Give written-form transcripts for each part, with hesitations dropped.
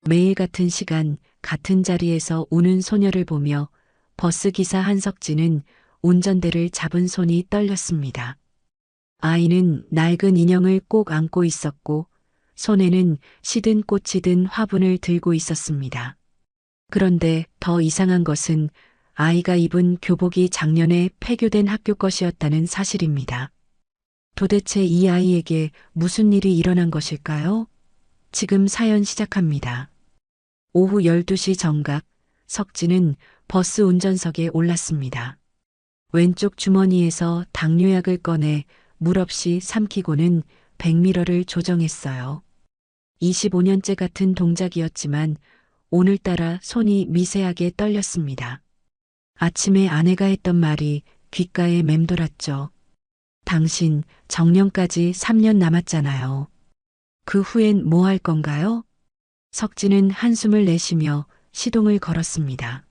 매일 같은 시간, 같은 자리에서 우는 소녀를 보며 버스 기사 한석진은 운전대를 잡은 손이 떨렸습니다. 아이는 낡은 인형을 꼭 안고 있었고 손에는 시든 꽃이 든 화분을 들고 있었습니다. 그런데 더 이상한 것은 아이가 입은 교복이 작년에 폐교된 학교 것이었다는 사실입니다. 도대체 이 아이에게 무슨 일이 일어난 것일까요? 지금 사연 시작합니다. 오후 12시 정각, 석진은 버스 운전석에 올랐습니다. 왼쪽 주머니에서 당뇨약을 꺼내 물 없이 삼키고는 백미러를 조정했어요. 25년째 같은 동작이었지만 오늘따라 손이 미세하게 떨렸습니다. 아침에 아내가 했던 말이 귓가에 맴돌았죠. 당신 정년까지 3년 남았잖아요. 그 후엔 뭐 할 건가요? 석진은 한숨을 내쉬며 시동을 걸었습니다.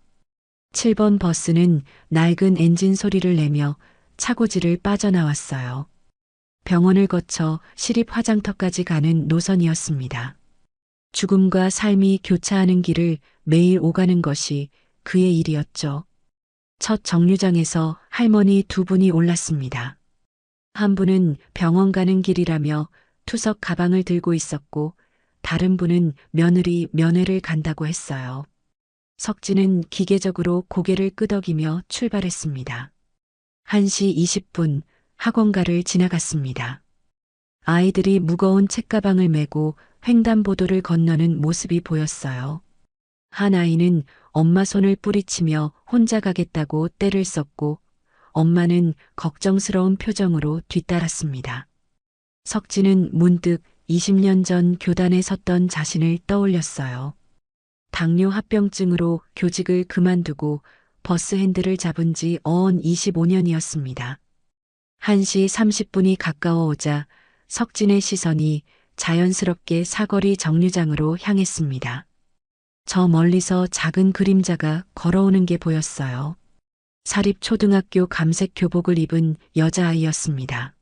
7번 버스는 낡은 엔진 소리를 내며 차고지를 빠져나왔어요. 병원을 거쳐 시립 화장터까지 가는 노선이었습니다. 죽음과 삶이 교차하는 길을 매일 오가는 것이 그의 일이었죠. 첫 정류장에서 할머니 두 분이 올랐습니다. 한 분은 병원 가는 길이라며 투석 가방을 들고 있었고 다른 분은 며느리 면회를 간다고 했어요. 석진은 기계적으로 고개를 끄덕이며 출발했습니다. 1시 20분 학원가를 지나갔습니다. 아이들이 무거운 책가방을 메고 횡단보도를 건너는 모습이 보였어요. 한 아이는 엄마 손을 뿌리치며 혼자 가겠다고 떼를 썼고 엄마는 걱정스러운 표정으로 뒤따랐습니다. 석진은 문득 20년 전 교단에 섰던 자신을 떠올렸어요. 당뇨 합병증으로 교직을 그만두고 버스 핸들을 잡은 지 어언 25년이었습니다. 1시 30분이 가까워오자 석진의 시선이 자연스럽게 사거리 정류장으로 향했습니다. 저 멀리서 작은 그림자가 걸어오는 게 보였어요. 사립초등학교 감색 교복을 입은 여자아이였습니다.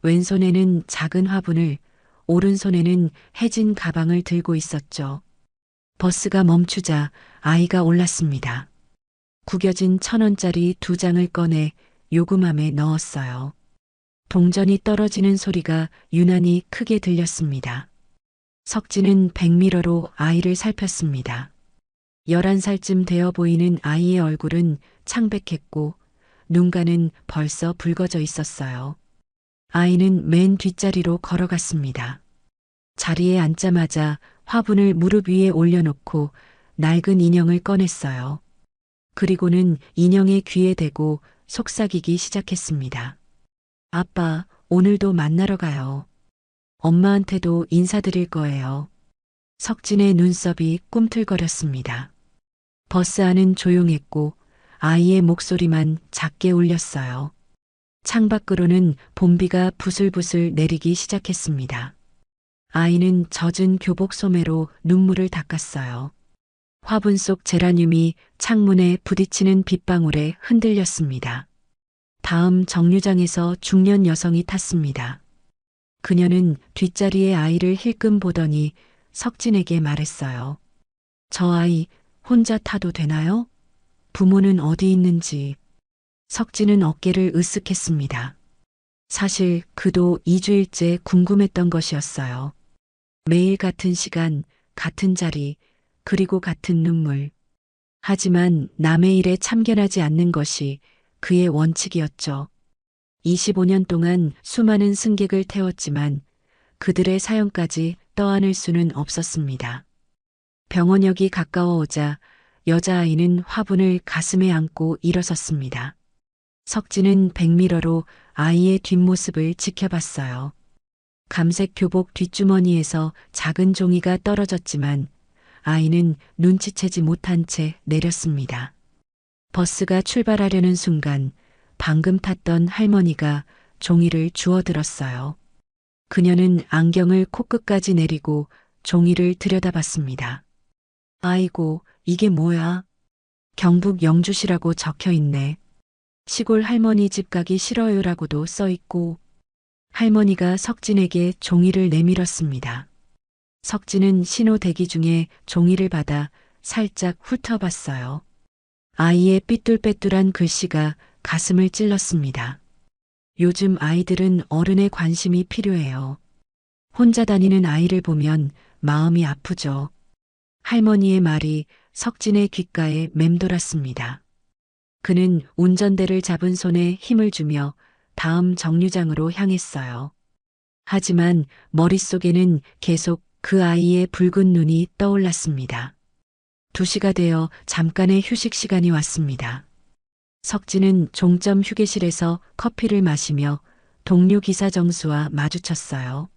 왼손에는 작은 화분을, 오른손에는 해진 가방을 들고 있었죠. 버스가 멈추자 아이가 올랐습니다. 구겨진 1,000원짜리 2장을 꺼내 요금함에 넣었어요. 동전이 떨어지는 소리가 유난히 크게 들렸습니다. 석진은 백미러로 아이를 살폈습니다. 11살쯤 되어 보이는 아이의 얼굴은 창백했고 눈가는 벌써 붉어져 있었어요. 아이는 맨 뒷자리로 걸어갔습니다. 자리에 앉자마자 화분을 무릎 위에 올려놓고 낡은 인형을 꺼냈어요. 그리고는 인형의 귀에 대고 속삭이기 시작했습니다. 아빠, 오늘도 만나러 가요. 엄마한테도 인사드릴 거예요. 석진의 눈썹이 꿈틀거렸습니다. 버스 안은 조용했고 아이의 목소리만 작게 울렸어요. 창밖으로는 봄비가 부슬부슬 내리기 시작했습니다. 아이는 젖은 교복 소매로 눈물을 닦았어요. 화분 속 제라늄이 창문에 부딪히는 빗방울에 흔들렸습니다. 다음 정류장에서 중년 여성이 탔습니다. 그녀는 뒷자리의 아이를 힐끔 보더니 석진에게 말했어요. 저 아이 혼자 타도 되나요? 부모는 어디 있는지. 석진은 어깨를 으쓱했습니다. 사실 그도 2주일째 궁금했던 것이었어요. 매일 같은 시간, 같은 자리, 그리고 같은 눈물. 하지만 남의 일에 참견하지 않는 것이 그의 원칙이었죠. 25년 동안 수많은 승객을 태웠지만 그들의 사연까지 떠안을 수는 없었습니다. 병원역이 가까워오자 여자아이는 화분을 가슴에 안고 일어섰습니다. 석진은 백미러로 아이의 뒷모습을 지켜봤어요. 감색 교복 뒷주머니에서 작은 종이가 떨어졌지만 아이는 눈치채지 못한 채 내렸습니다. 버스가 출발하려는 순간 방금 탔던 할머니가 종이를 주워들었어요. 그녀는 안경을 코끝까지 내리고 종이를 들여다봤습니다. 아이고, 이게 뭐야? 경북 영주시라고 적혀 있네. 시골 할머니 집 가기 싫어요라고도 써 있고. 할머니가 석진에게 종이를 내밀었습니다. 석진은 신호 대기 중에 종이를 받아 살짝 훑어봤어요. 아이의 삐뚤빼뚤한 글씨가 가슴을 찔렀습니다. 요즘 아이들은 어른의 관심이 필요해요. 혼자 다니는 아이를 보면 마음이 아프죠. 할머니의 말이 석진의 귓가에 맴돌았습니다. 그는 운전대를 잡은 손에 힘을 주며 다음 정류장으로 향했어요. 하지만 머릿속에는 계속 그 아이의 붉은 눈이 떠올랐습니다. 2시가 되어 잠깐의 휴식 시간이 왔습니다. 석진은 종점 휴게실에서 커피를 마시며 동료 기사 정수와 마주쳤어요.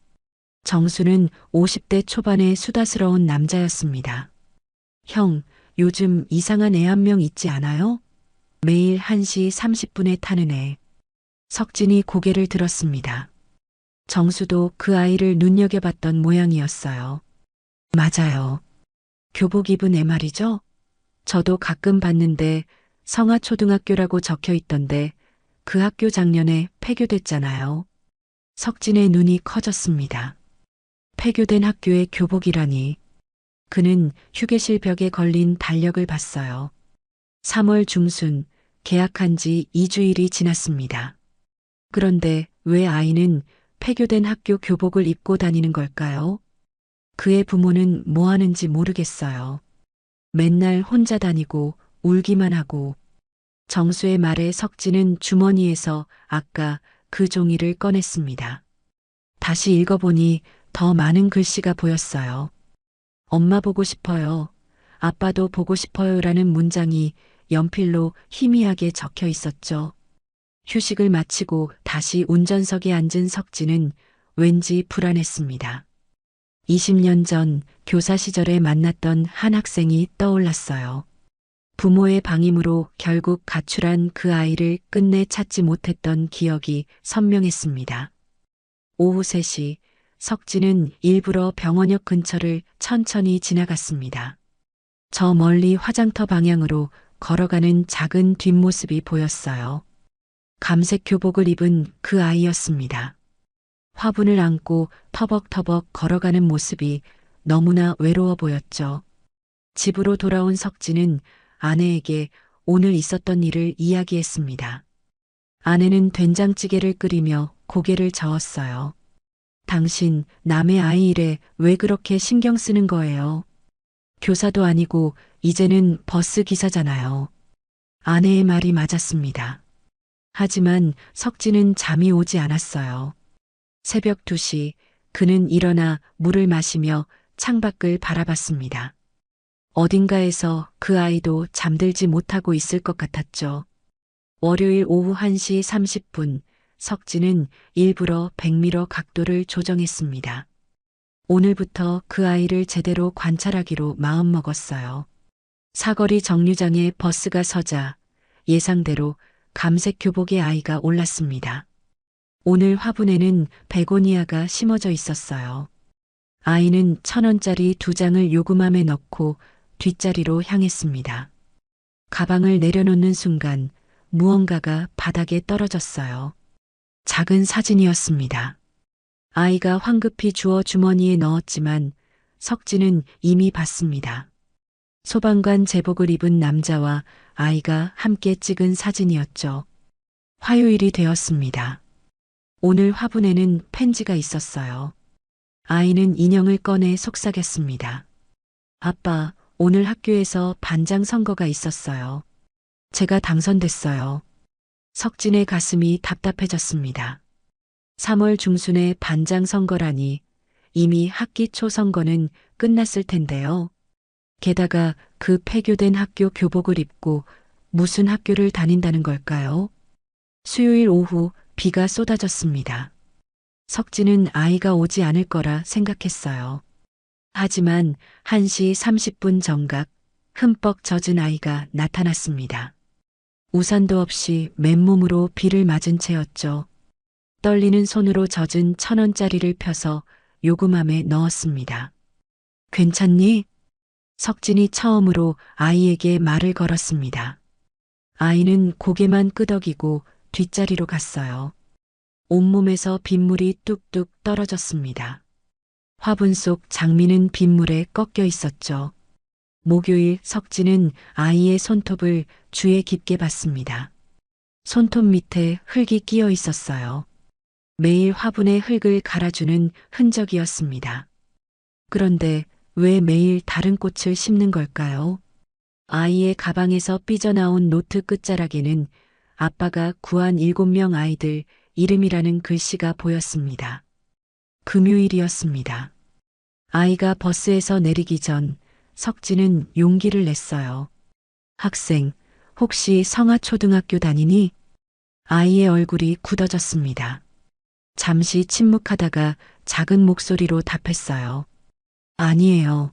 정수는 50대 초반의 수다스러운 남자였습니다. 형, 요즘 이상한 애 한 명 있지 않아요? 매일 1시 30분에 타는 애. 석진이 고개를 들었습니다. 정수도 그 아이를 눈여겨봤던 모양이었어요. 맞아요. 교복 입은 애 말이죠? 저도 가끔 봤는데 성화초등학교라고 적혀 있던데 그 학교 작년에 폐교됐잖아요. 석진의 눈이 커졌습니다. 폐교된 학교의 교복이라니. 그는 휴게실 벽에 걸린 달력을 봤어요. 3월 중순, 계약한 지 2주일이 지났습니다. 그런데 왜 아이는 폐교된 학교 교복을 입고 다니는 걸까요? 그의 부모는 뭐 하는지 모르겠어요. 맨날 혼자 다니고 울기만 하고. 정수의 말에 석진은 주머니에서 아까 그 종이를 꺼냈습니다. 다시 읽어보니 더 많은 글씨가 보였어요. 엄마 보고 싶어요. 아빠도 보고 싶어요라는 문장이 연필로 희미하게 적혀 있었죠. 휴식을 마치고 다시 운전석에 앉은 석진은 왠지 불안했습니다. 20년 전 교사 시절에 만났던 한 학생이 떠올랐어요. 부모의 방임으로 결국 가출한 그 아이를 끝내 찾지 못했던 기억이 선명했습니다. 오후 3시 석진은 일부러 병원역 근처를 천천히 지나갔습니다. 저 멀리 화장터 방향으로 걸어가는 작은 뒷모습이 보였어요. 감색 교복을 입은 그 아이였습니다. 화분을 안고 터벅터벅 걸어가는 모습이 너무나 외로워 보였죠. 집으로 돌아온 석진은 아내에게 오늘 있었던 일을 이야기했습니다. 아내는 된장찌개를 끓이며 고개를 저었어요. 당신 남의 아이 일에 왜 그렇게 신경 쓰는 거예요? 교사도 아니고 이제는 버스 기사잖아요. 아내의 말이 맞았습니다. 하지만 석진은 잠이 오지 않았어요. 새벽 2시 그는 일어나 물을 마시며 창밖을 바라봤습니다. 어딘가에서 그 아이도 잠들지 못하고 있을 것 같았죠. 월요일 오후 1시 30분 석진은 일부러 100미러 각도를 조정했습니다. 오늘부터 그 아이를 제대로 관찰하기로 마음먹었어요. 사거리 정류장에 버스가 서자 예상대로 감색 교복의 아이가 올랐습니다. 오늘 화분에는 베고니아가 심어져 있었어요. 아이는 1,000원짜리 2장을 요금함에 넣고 뒷자리로 향했습니다. 가방을 내려놓는 순간 무언가가 바닥에 떨어졌어요. 작은 사진이었습니다. 아이가 황급히 주워 주머니에 넣었지만 석진은 이미 봤습니다. 소방관 제복을 입은 남자와 아이가 함께 찍은 사진이었죠. 화요일이 되었습니다. 오늘 화분에는 펜지가 있었어요. 아이는 인형을 꺼내 속삭였습니다. 아빠, 오늘 학교에서 반장 선거가 있었어요. 제가 당선됐어요. 석진의 가슴이 답답해졌습니다. 3월 중순에 반장 선거라니 이미 학기 초 선거는 끝났을 텐데요. 게다가 그 폐교된 학교 교복을 입고 무슨 학교를 다닌다는 걸까요? 수요일 오후 비가 쏟아졌습니다. 석진은 아이가 오지 않을 거라 생각했어요. 하지만 1시 30분 정각 흠뻑 젖은 아이가 나타났습니다. 우산도 없이 맨몸으로 비를 맞은 채였죠. 떨리는 손으로 젖은 1,000원짜리를 펴서 요금함에 넣었습니다. 괜찮니? 석진이 처음으로 아이에게 말을 걸었습니다. 아이는 고개만 끄덕이고 뒷자리로 갔어요. 온몸에서 빗물이 뚝뚝 떨어졌습니다. 화분 속 장미는 빗물에 꺾여 있었죠. 목요일 석진은 아이의 손톱을 주에 깊게 봤습니다. 손톱 밑에 흙이 끼어 있었어요. 매일 화분에 흙을 갈아주는 흔적이었습니다. 그런데 왜 매일 다른 꽃을 심는 걸까요? 아이의 가방에서 삐져나온 노트 끝자락에는 아빠가 구한 7명 아이들 이름이라는 글씨가 보였습니다. 금요일이었습니다. 아이가 버스에서 내리기 전 석진은 용기를 냈어요. 학생, 혹시 성화초등학교 다니니? 아이의 얼굴이 굳어졌습니다. 잠시 침묵하다가 작은 목소리로 답했어요. 아니에요.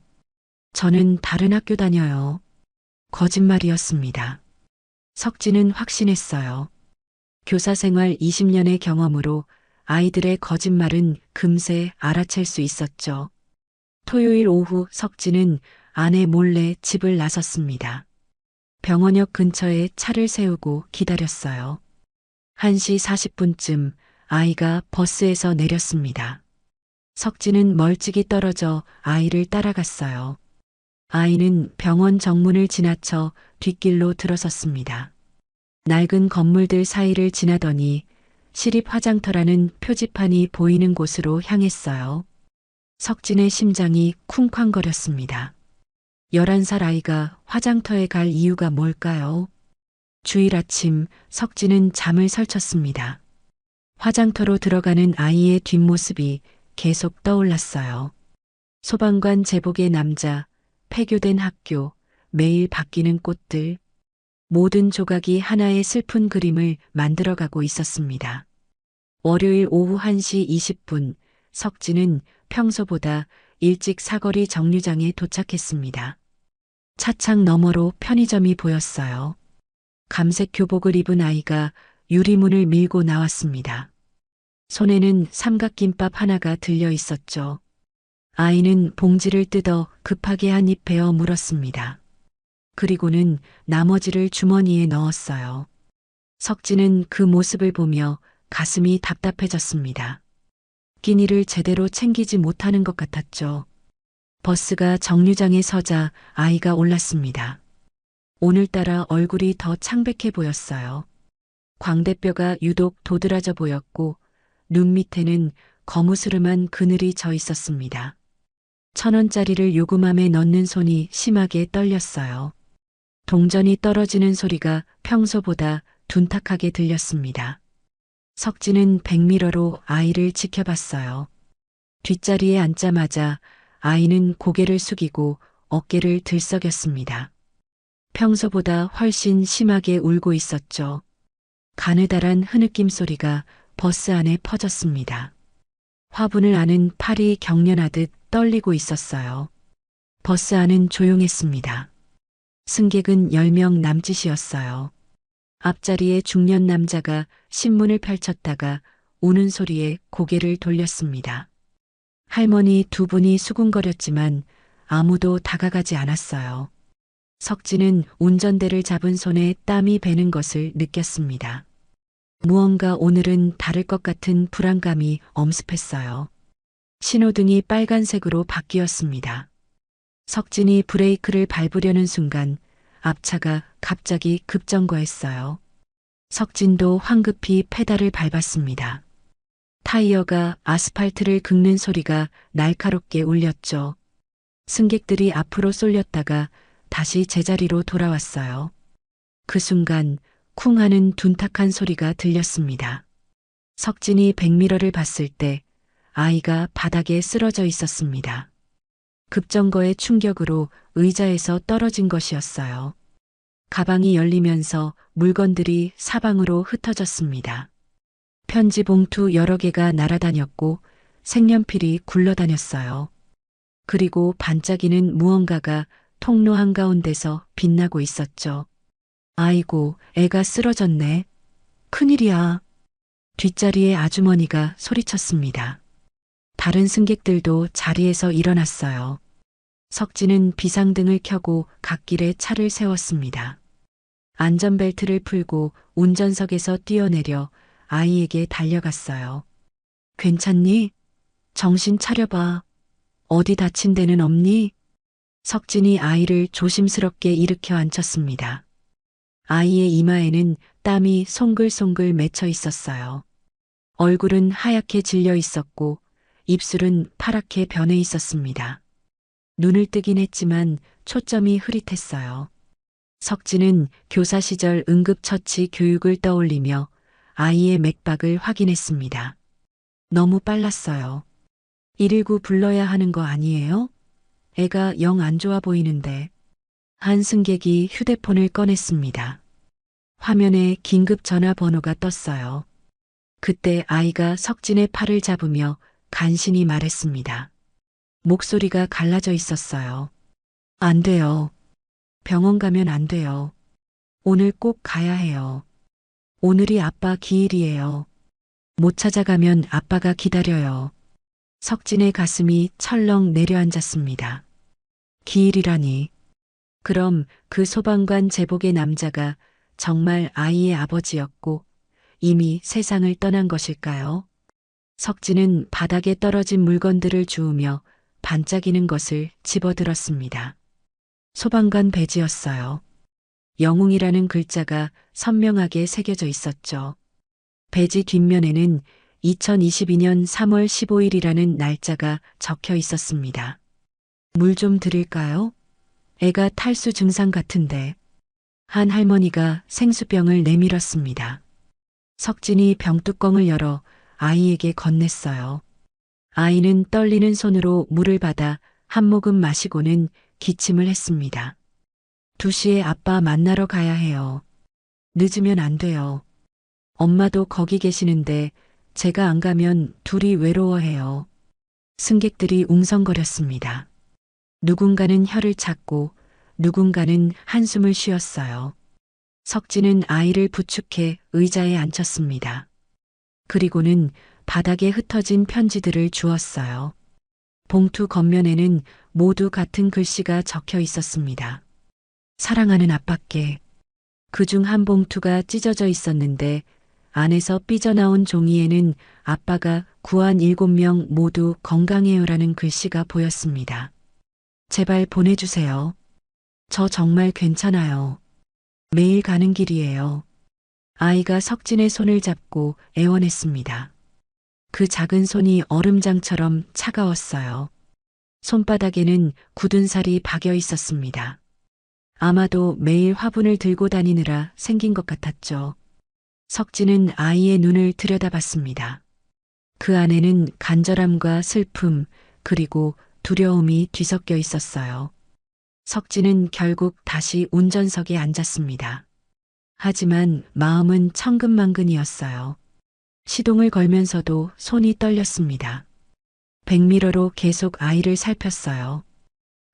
저는 다른 학교 다녀요. 거짓말이었습니다. 석진은 확신했어요. 교사 생활 20년의 경험으로 아이들의 거짓말은 금세 알아챌 수 있었죠. 토요일 오후 석진은 아내 몰래 집을 나섰습니다. 병원역 근처에 차를 세우고 기다렸어요. 1시 40분쯤 아이가 버스에서 내렸습니다. 석진은 멀찍이 떨어져 아이를 따라갔어요. 아이는 병원 정문을 지나쳐 뒷길로 들어섰습니다. 낡은 건물들 사이를 지나더니 시립 화장터라는 표지판이 보이는 곳으로 향했어요. 석진의 심장이 쿵쾅거렸습니다. 11살 아이가 화장터에 갈 이유가 뭘까요? 주일 아침 석진은 잠을 설쳤습니다. 화장터로 들어가는 아이의 뒷모습이 계속 떠올랐어요. 소방관 제복의 남자, 폐교된 학교, 매일 바뀌는 꽃들, 모든 조각이 하나의 슬픈 그림을 만들어가고 있었습니다. 월요일 오후 1시 20분, 석진은 평소보다 일찍 사거리 정류장에 도착했습니다. 차창 너머로 편의점이 보였어요. 감색 교복을 입은 아이가 유리문을 밀고 나왔습니다. 손에는 삼각김밥 하나가 들려 있었죠. 아이는 봉지를 뜯어 급하게 한 입 베어 물었습니다. 그리고는 나머지를 주머니에 넣었어요. 석진은 그 모습을 보며 가슴이 답답해졌습니다. 끼니를 제대로 챙기지 못하는 것 같았죠. 버스가 정류장에 서자 아이가 올랐습니다. 오늘따라 얼굴이 더 창백해 보였어요. 광대뼈가 유독 도드라져 보였고 눈 밑에는 거무스름한 그늘이 져 있었습니다. 1,000원짜리를 요금함에 넣는 손이 심하게 떨렸어요. 동전이 떨어지는 소리가 평소보다 둔탁하게 들렸습니다. 석진은 백미러로 아이를 지켜봤어요. 뒷자리에 앉자마자 아이는 고개를 숙이고 어깨를 들썩였습니다. 평소보다 훨씬 심하게 울고 있었죠. 가느다란 흐느낌 소리가 버스 안에 퍼졌습니다. 화분을 아는 팔이 경련하듯 떨리고 있었어요. 버스 안은 조용했습니다. 승객은 10명 남짓이었어요. 앞자리에 중년 남자가 신문을 펼쳤다가 우는 소리에 고개를 돌렸습니다. 할머니 2분이 수군거렸지만 아무도 다가가지 않았어요. 석진은 운전대를 잡은 손에 땀이 배는 것을 느꼈습니다. 무언가 오늘은 다를 것 같은 불안감이 엄습했어요. 신호등이 빨간색으로 바뀌었습니다. 석진이 브레이크를 밟으려는 순간 앞차가 갑자기 급정거했어요. 석진도 황급히 페달을 밟았습니다. 타이어가 아스팔트를 긁는 소리가 날카롭게 울렸죠. 승객들이 앞으로 쏠렸다가 다시 제자리로 돌아왔어요. 그 순간 쿵 하는 둔탁한 소리가 들렸습니다. 석진이 백미러를 봤을 때 아이가 바닥에 쓰러져 있었습니다. 급정거의 충격으로 의자에서 떨어진 것이었어요. 가방이 열리면서 물건들이 사방으로 흩어졌습니다. 편지 봉투 여러 개가 날아다녔고 색연필이 굴러다녔어요. 그리고 반짝이는 무언가가 통로 한가운데서 빛나고 있었죠. 아이고, 애가 쓰러졌네. 큰일이야. 뒷자리에 아주머니가 소리쳤습니다. 다른 승객들도 자리에서 일어났어요. 석진은 비상등을 켜고 갓길에 차를 세웠습니다. 안전벨트를 풀고 운전석에서 뛰어내려 아이에게 달려갔어요. 괜찮니? 정신 차려봐. 어디 다친 데는 없니? 석진이 아이를 조심스럽게 일으켜 앉혔습니다. 아이의 이마에는 땀이 송글송글 맺혀 있었어요. 얼굴은 하얗게 질려 있었고 입술은 파랗게 변해 있었습니다. 눈을 뜨긴 했지만 초점이 흐릿했어요. 석진은 교사 시절 응급처치 교육을 떠올리며 아이의 맥박을 확인했습니다. 너무 빨랐어요. 119 불러야 하는 거 아니에요? 애가 영 안 좋아 보이는데. 한 승객이 휴대폰을 꺼냈습니다. 화면에 긴급 전화번호가 떴어요. 그때 아이가 석진의 팔을 잡으며 간신히 말했습니다. 목소리가 갈라져 있었어요. 안 돼요. 병원 가면 안 돼요. 오늘 꼭 가야 해요. 오늘이 아빠 기일이에요. 못 찾아가면 아빠가 기다려요. 석진의 가슴이 철렁 내려앉았습니다. 기일이라니. 그럼 그 소방관 제복의 남자가 정말 아이의 아버지였고 이미 세상을 떠난 것일까요? 석진은 바닥에 떨어진 물건들을 주우며 반짝이는 것을 집어들었습니다. 소방관 배지였어요. 영웅이라는 글자가 선명하게 새겨져 있었죠. 배지 뒷면에는 2022년 3월 15일이라는 날짜가 적혀 있었습니다. 물 좀 드릴까요? 애가 탈수 증상 같은데. 한 할머니가 생수병을 내밀었습니다. 석진이 병뚜껑을 열어 아이에게 건넸어요. 아이는 떨리는 손으로 물을 받아 한 모금 마시고는 기침을 했습니다. 2시에 아빠 만나러 가야 해요. 늦으면 안 돼요. 엄마도 거기 계시는데 제가 안 가면 둘이 외로워해요. 승객들이 웅성거렸습니다. 누군가는 혀를 찾고 누군가는 한숨을 쉬었어요. 석진은 아이를 부축해 의자에 앉혔습니다. 그리고는 바닥에 흩어진 편지들을 주었어요. 봉투 겉면에는 모두 같은 글씨가 적혀 있었습니다. 사랑하는 아빠께. 그중 한 봉투가 찢어져 있었는데 안에서 삐져나온 종이에는 아빠가 구한 7명 모두 건강해요라는 글씨가 보였습니다. 제발 보내주세요. 저 정말 괜찮아요. 매일 가는 길이에요. 아이가 석진의 손을 잡고 애원했습니다. 그 작은 손이 얼음장처럼 차가웠어요. 손바닥에는 굳은 살이 박여 있었습니다. 아마도 매일 화분을 들고 다니느라 생긴 것 같았죠. 석진은 아이의 눈을 들여다봤습니다. 그 안에는 간절함과 슬픔 그리고 두려움이 뒤섞여 있었어요. 석진은 결국 다시 운전석에 앉았습니다. 하지만 마음은 천근만근이었어요. 시동을 걸면서도 손이 떨렸습니다. 백미러로 계속 아이를 살폈어요.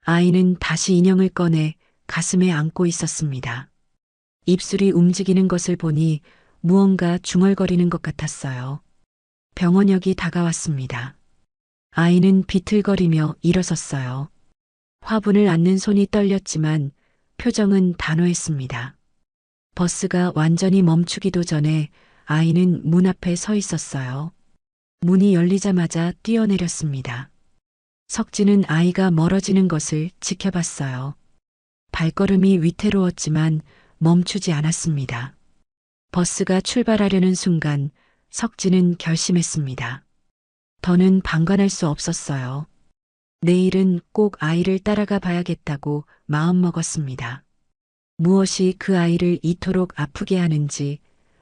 아이는 다시 인형을 꺼내 가슴에 안고 있었습니다. 입술이 움직이는 것을 보니 무언가 중얼거리는 것 같았어요. 병원역이 다가왔습니다. 아이는 비틀거리며 일어섰어요. 화분을 안는 손이 떨렸지만 표정은 단호했습니다. 버스가 완전히 멈추기도 전에 아이는 문 앞에 서 있었어요. 문이 열리자마자 뛰어내렸습니다. 석진은 아이가 멀어지는 것을 지켜봤어요. 발걸음이 위태로웠지만 멈추지 않았습니다. 버스가 출발하려는 순간 석진은 결심했습니다. 더는 방관할 수 없었어요. 내일은 꼭 아이를 따라가 봐야겠다고 마음먹었습니다. 무엇이 그 아이를 이토록 아프게 하는지,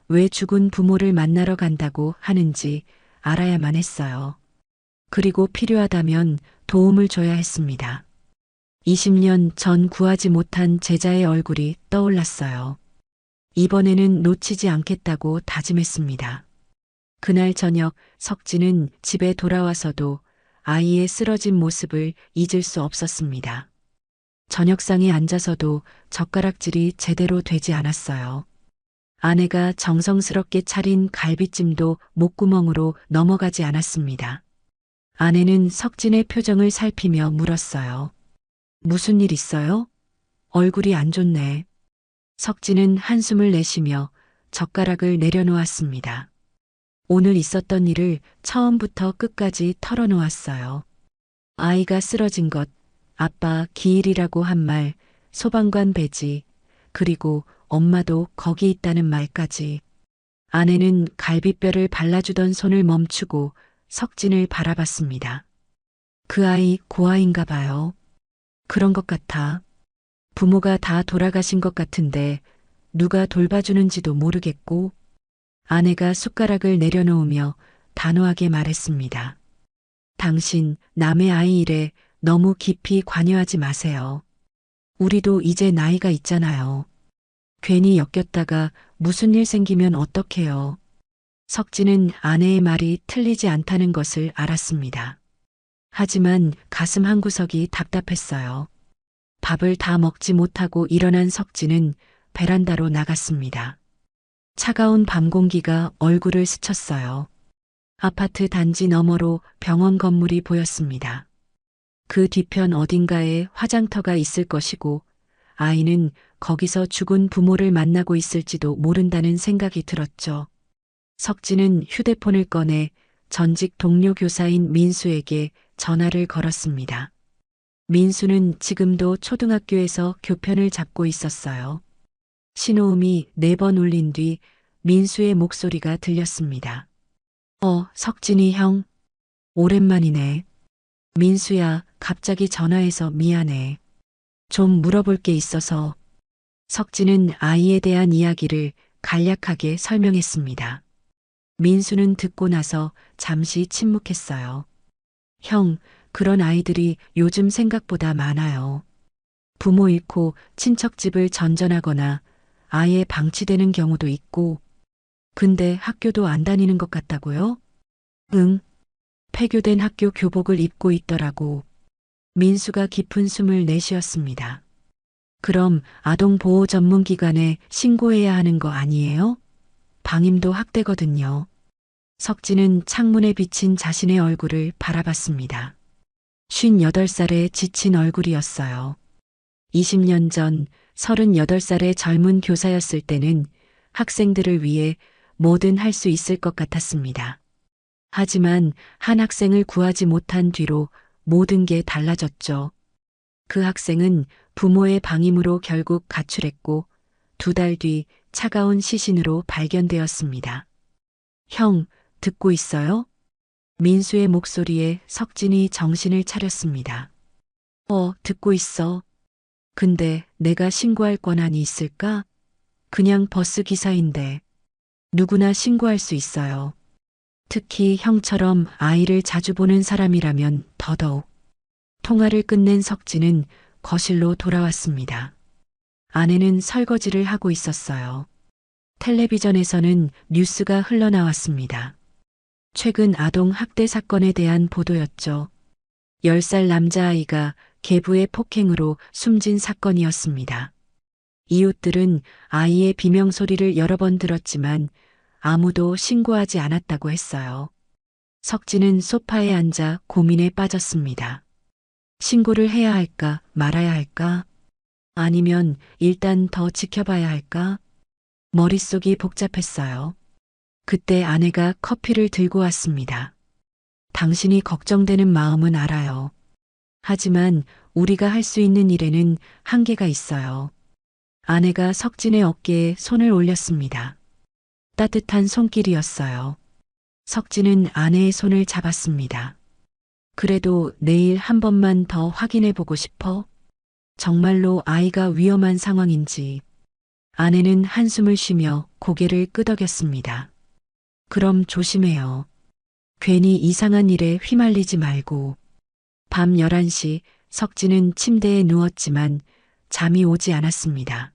왜 죽은 부모를 만나러 간다고 하는지 알아야만 했어요. 그리고 필요하다면 도움을 줘야 했습니다. 20년 전 구하지 못한 제자의 얼굴이 떠올랐어요. 이번에는 놓치지 않겠다고 다짐했습니다. 그날 저녁 석진은 집에 돌아와서도 아이의 쓰러진 모습을 잊을 수 없었습니다. 저녁상에 앉아서도 젓가락질이 제대로 되지 않았어요. 아내가 정성스럽게 차린 갈비찜도 목구멍으로 넘어가지 않았습니다. 아내는 석진의 표정을 살피며 물었어요. 무슨 일 있어요? 얼굴이 안 좋네. 석진은 한숨을 내쉬며 젓가락을 내려놓았습니다. 오늘 있었던 일을 처음부터 끝까지 털어놓았어요. 아이가 쓰러진 것, 아빠 기일이라고 한 말, 소방관 배지, 그리고 엄마도 거기 있다는 말까지. 아내는 갈비뼈를 발라주던 손을 멈추고 석진을 바라봤습니다. 그 아이 고아인가 봐요. 그런 것 같아. 부모가 다 돌아가신 것 같은데 누가 돌봐주는지도 모르겠고. 아내가 숟가락을 내려놓으며 단호하게 말했습니다. 당신 남의 아이 일에 너무 깊이 관여하지 마세요. 우리도 이제 나이가 있잖아요. 괜히 엮였다가 무슨 일 생기면 어떡해요. 석진은 아내의 말이 틀리지 않다는 것을 알았습니다. 하지만 가슴 한구석이 답답했어요. 밥을 다 먹지 못하고 일어난 석진은 베란다로 나갔습니다. 차가운 밤 공기가 얼굴을 스쳤어요. 아파트 단지 너머로 병원 건물이 보였습니다. 그 뒤편 어딘가에 화장터가 있을 것이고 아이는 거기서 죽은 부모를 만나고 있을지도 모른다는 생각이 들었죠. 석진은 휴대폰을 꺼내 전직 동료 교사인 민수에게 전화를 걸었습니다. 민수는 지금도 초등학교에서 교편을 잡고 있었어요. 신호음이 4번 울린 뒤 민수의 목소리가 들렸습니다. 석진이 형. 오랜만이네. 민수야, 갑자기 전화해서 미안해. 좀 물어볼 게 있어서. 석진은 아이에 대한 이야기를 간략하게 설명했습니다. 민수는 듣고 나서 잠시 침묵했어요. 형, 그런 아이들이 요즘 생각보다 많아요. 부모 잃고 친척집을 전전하거나 아예 방치되는 경우도 있고. 근데 학교도 안 다니는 것 같다고요? 응. 폐교된 학교 교복을 입고 있더라고. 민수가 깊은 숨을 내쉬었습니다. 그럼 아동보호 전문기관에 신고해야 하는 거 아니에요? 방임도 학대거든요. 석진은 창문에 비친 자신의 얼굴을 바라봤습니다. 58살의 지친 얼굴이었어요. 20년 전 38살의 젊은 교사였을 때는 학생들을 위해 뭐든 할 수 있을 것 같았습니다. 하지만 한 학생을 구하지 못한 뒤로 모든 게 달라졌죠. 그 학생은 부모의 방임으로 결국 가출했고 2달 뒤 차가운 시신으로 발견되었습니다. 형, 듣고 있어요? 민수의 목소리에 석진이 정신을 차렸습니다. 듣고 있어. 근데 내가 신고할 권한이 있을까? 그냥 버스 기사인데. 누구나 신고할 수 있어요. 특히 형처럼 아이를 자주 보는 사람이라면 더더욱. 통화를 끝낸 석진은 거실로 돌아왔습니다. 아내는 설거지를 하고 있었어요. 텔레비전에서는 뉴스가 흘러나왔습니다. 최근 아동 학대 사건에 대한 보도였죠. 10살 남자아이가 계부의 폭행으로 숨진 사건이었습니다. 이웃들은 아이의 비명소리를 여러 번 들었지만 아무도 신고하지 않았다고 했어요. 석진은 소파에 앉아 고민에 빠졌습니다. 신고를 해야 할까 말아야 할까? 아니면 일단 더 지켜봐야 할까? 머릿속이 복잡했어요. 그때 아내가 커피를 들고 왔습니다. 당신이 걱정되는 마음은 알아요. 하지만 우리가 할 수 있는 일에는 한계가 있어요. 아내가 석진의 어깨에 손을 올렸습니다. 따뜻한 손길이었어요. 석진은 아내의 손을 잡았습니다. 그래도 내일 한 번만 더 확인해 보고 싶어? 정말로 아이가 위험한 상황인지. 아내는 한숨을 쉬며 고개를 끄덕였습니다. 그럼 조심해요. 괜히 이상한 일에 휘말리지 말고. 밤 11시 석진은 침대에 누웠지만 잠이 오지 않았습니다.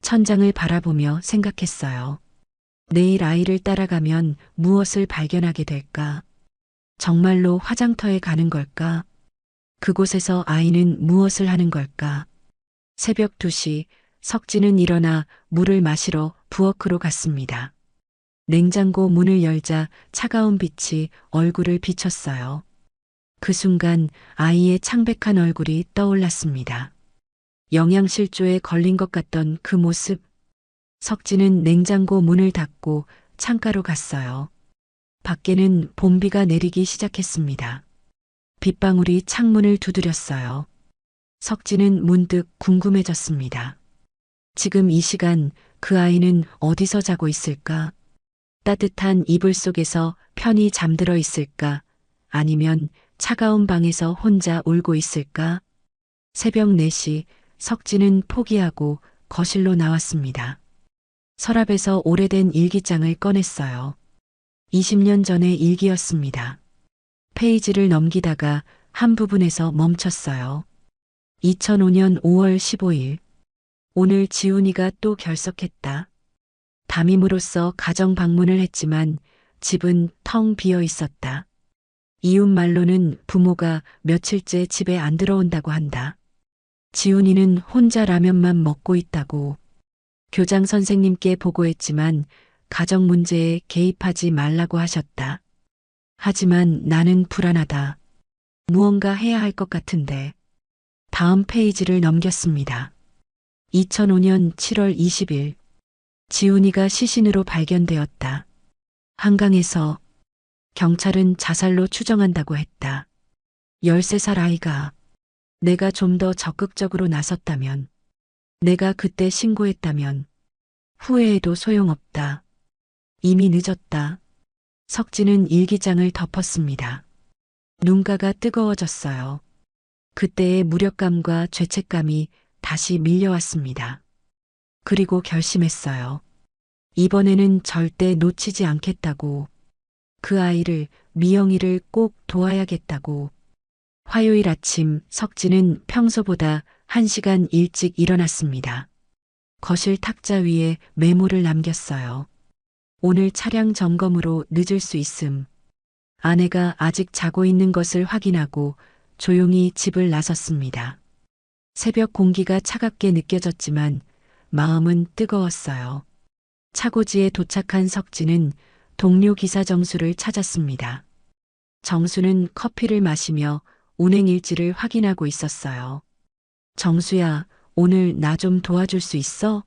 천장을 바라보며 생각했어요. 내일 아이를 따라가면 무엇을 발견하게 될까? 정말로 화장터에 가는 걸까? 그곳에서 아이는 무엇을 하는 걸까? 새벽 2시 석진은 일어나 물을 마시러 부엌으로 갔습니다. 냉장고 문을 열자 차가운 빛이 얼굴을 비췄어요. 그 순간 아이의 창백한 얼굴이 떠올랐습니다. 영양실조에 걸린 것 같던 그 모습. 석진은 냉장고 문을 닫고 창가로 갔어요. 밖에는 봄비가 내리기 시작했습니다. 빗방울이 창문을 두드렸어요. 석진은 문득 궁금해졌습니다. 지금 이 시간 그 아이는 어디서 자고 있을까? 따뜻한 이불 속에서 편히 잠들어 있을까? 아니면 차가운 방에서 혼자 울고 있을까? 새벽 4시 석진은 포기하고 거실로 나왔습니다. 서랍에서 오래된 일기장을 꺼냈어요. 20년 전의 일기였습니다. 페이지를 넘기다가 한 부분에서 멈췄어요. 2005년 5월 15일. 오늘 지훈이가 또 결석했다. 담임으로서 가정 방문을 했지만 집은 텅 비어 있었다. 이웃 말로는 부모가 며칠째 집에 안 들어온다고 한다. 지훈이는 혼자 라면만 먹고 있다고. 교장 선생님께 보고했지만 가정 문제에 개입하지 말라고 하셨다. 하지만 나는 불안하다. 무언가 해야 할 것 같은데. 다음 페이지를 넘겼습니다. 2005년 7월 20일. 지훈이가 시신으로 발견되었다. 한강에서. 경찰은 자살로 추정한다고 했다. 13살 아이가. 내가 좀 더 적극적으로 나섰다면, 내가 그때 신고했다면, 후회해도 소용없다. 이미 늦었다. 석진은 일기장을 덮었습니다. 눈가가 뜨거워졌어요. 그때의 무력감과 죄책감이 다시 밀려왔습니다. 그리고 결심했어요. 이번에는 절대 놓치지 않겠다고. 그 아이를, 미영이를 꼭 도와야겠다고. 화요일 아침 석진은 평소보다 1시간 일찍 일어났습니다. 거실 탁자 위에 메모를 남겼어요. 오늘 차량 점검으로 늦을 수 있음. 아내가 아직 자고 있는 것을 확인하고 조용히 집을 나섰습니다. 새벽 공기가 차갑게 느껴졌지만 마음은 뜨거웠어요. 차고지에 도착한 석진은 동료 기사 정수를 찾았습니다. 정수는 커피를 마시며 운행일지를 확인하고 있었어요. 정수야, 오늘 나 좀 도와줄 수 있어?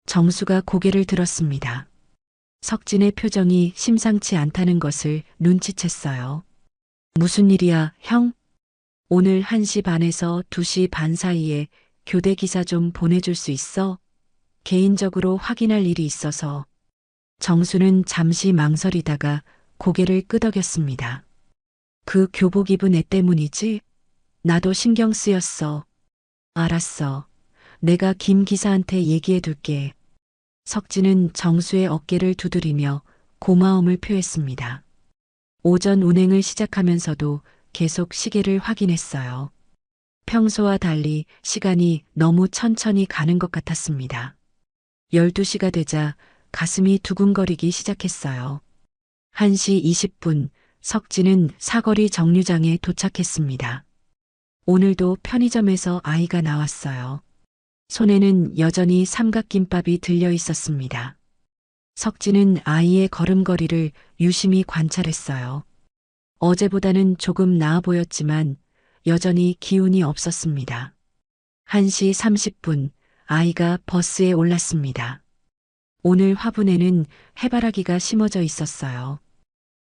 정수가 고개를 들었습니다. 석진의 표정이 심상치 않다는 것을 눈치챘어요. 무슨 일이야, 형? 오늘 1시 반에서 2시 반 사이에 교대 기사 좀 보내줄 수 있어? 개인적으로 확인할 일이 있어서. 정수는 잠시 망설이다가 고개를 끄덕였습니다. 그 교복 입은 애 때문이지? 나도 신경 쓰였어. 알았어. 내가 김 기사한테 얘기해 둘게. 석진은 정수의 어깨를 두드리며 고마움을 표했습니다. 오전 운행을 시작하면서도 계속 시계를 확인했어요. 평소와 달리 시간이 너무 천천히 가는 것 같았습니다. 12시가 되자 가슴이 두근거리기 시작했어요. 1시 20분 석진은 사거리 정류장에 도착했습니다. 오늘도 편의점에서 아이가 나왔어요. 손에는 여전히 삼각김밥이 들려 있었습니다. 석진은 아이의 걸음걸이를 유심히 관찰했어요. 어제보다는 조금 나아 보였지만 여전히 기운이 없었습니다. 1시 30분 아이가 버스에 올랐습니다. 오늘 화분에는 해바라기가 심어져 있었어요.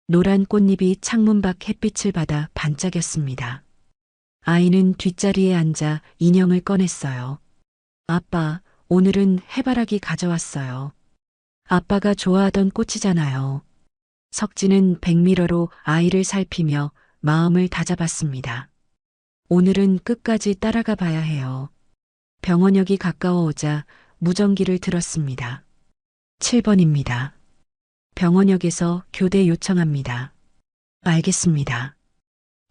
노란 꽃잎이 창문 밖 햇빛을 받아 반짝였습니다. 아이는 뒷자리에 앉아 인형을 꺼냈어요. 아빠, 오늘은 해바라기 가져왔어요. 아빠가 좋아하던 꽃이잖아요. 석진은 백미러로 아이를 살피며 마음을 다잡았습니다. 오늘은 끝까지 따라가 봐야 해요. 병원역이 가까워오자 무전기를 들었습니다. 7번입니다. 병원역에서 교대 요청합니다. 알겠습니다.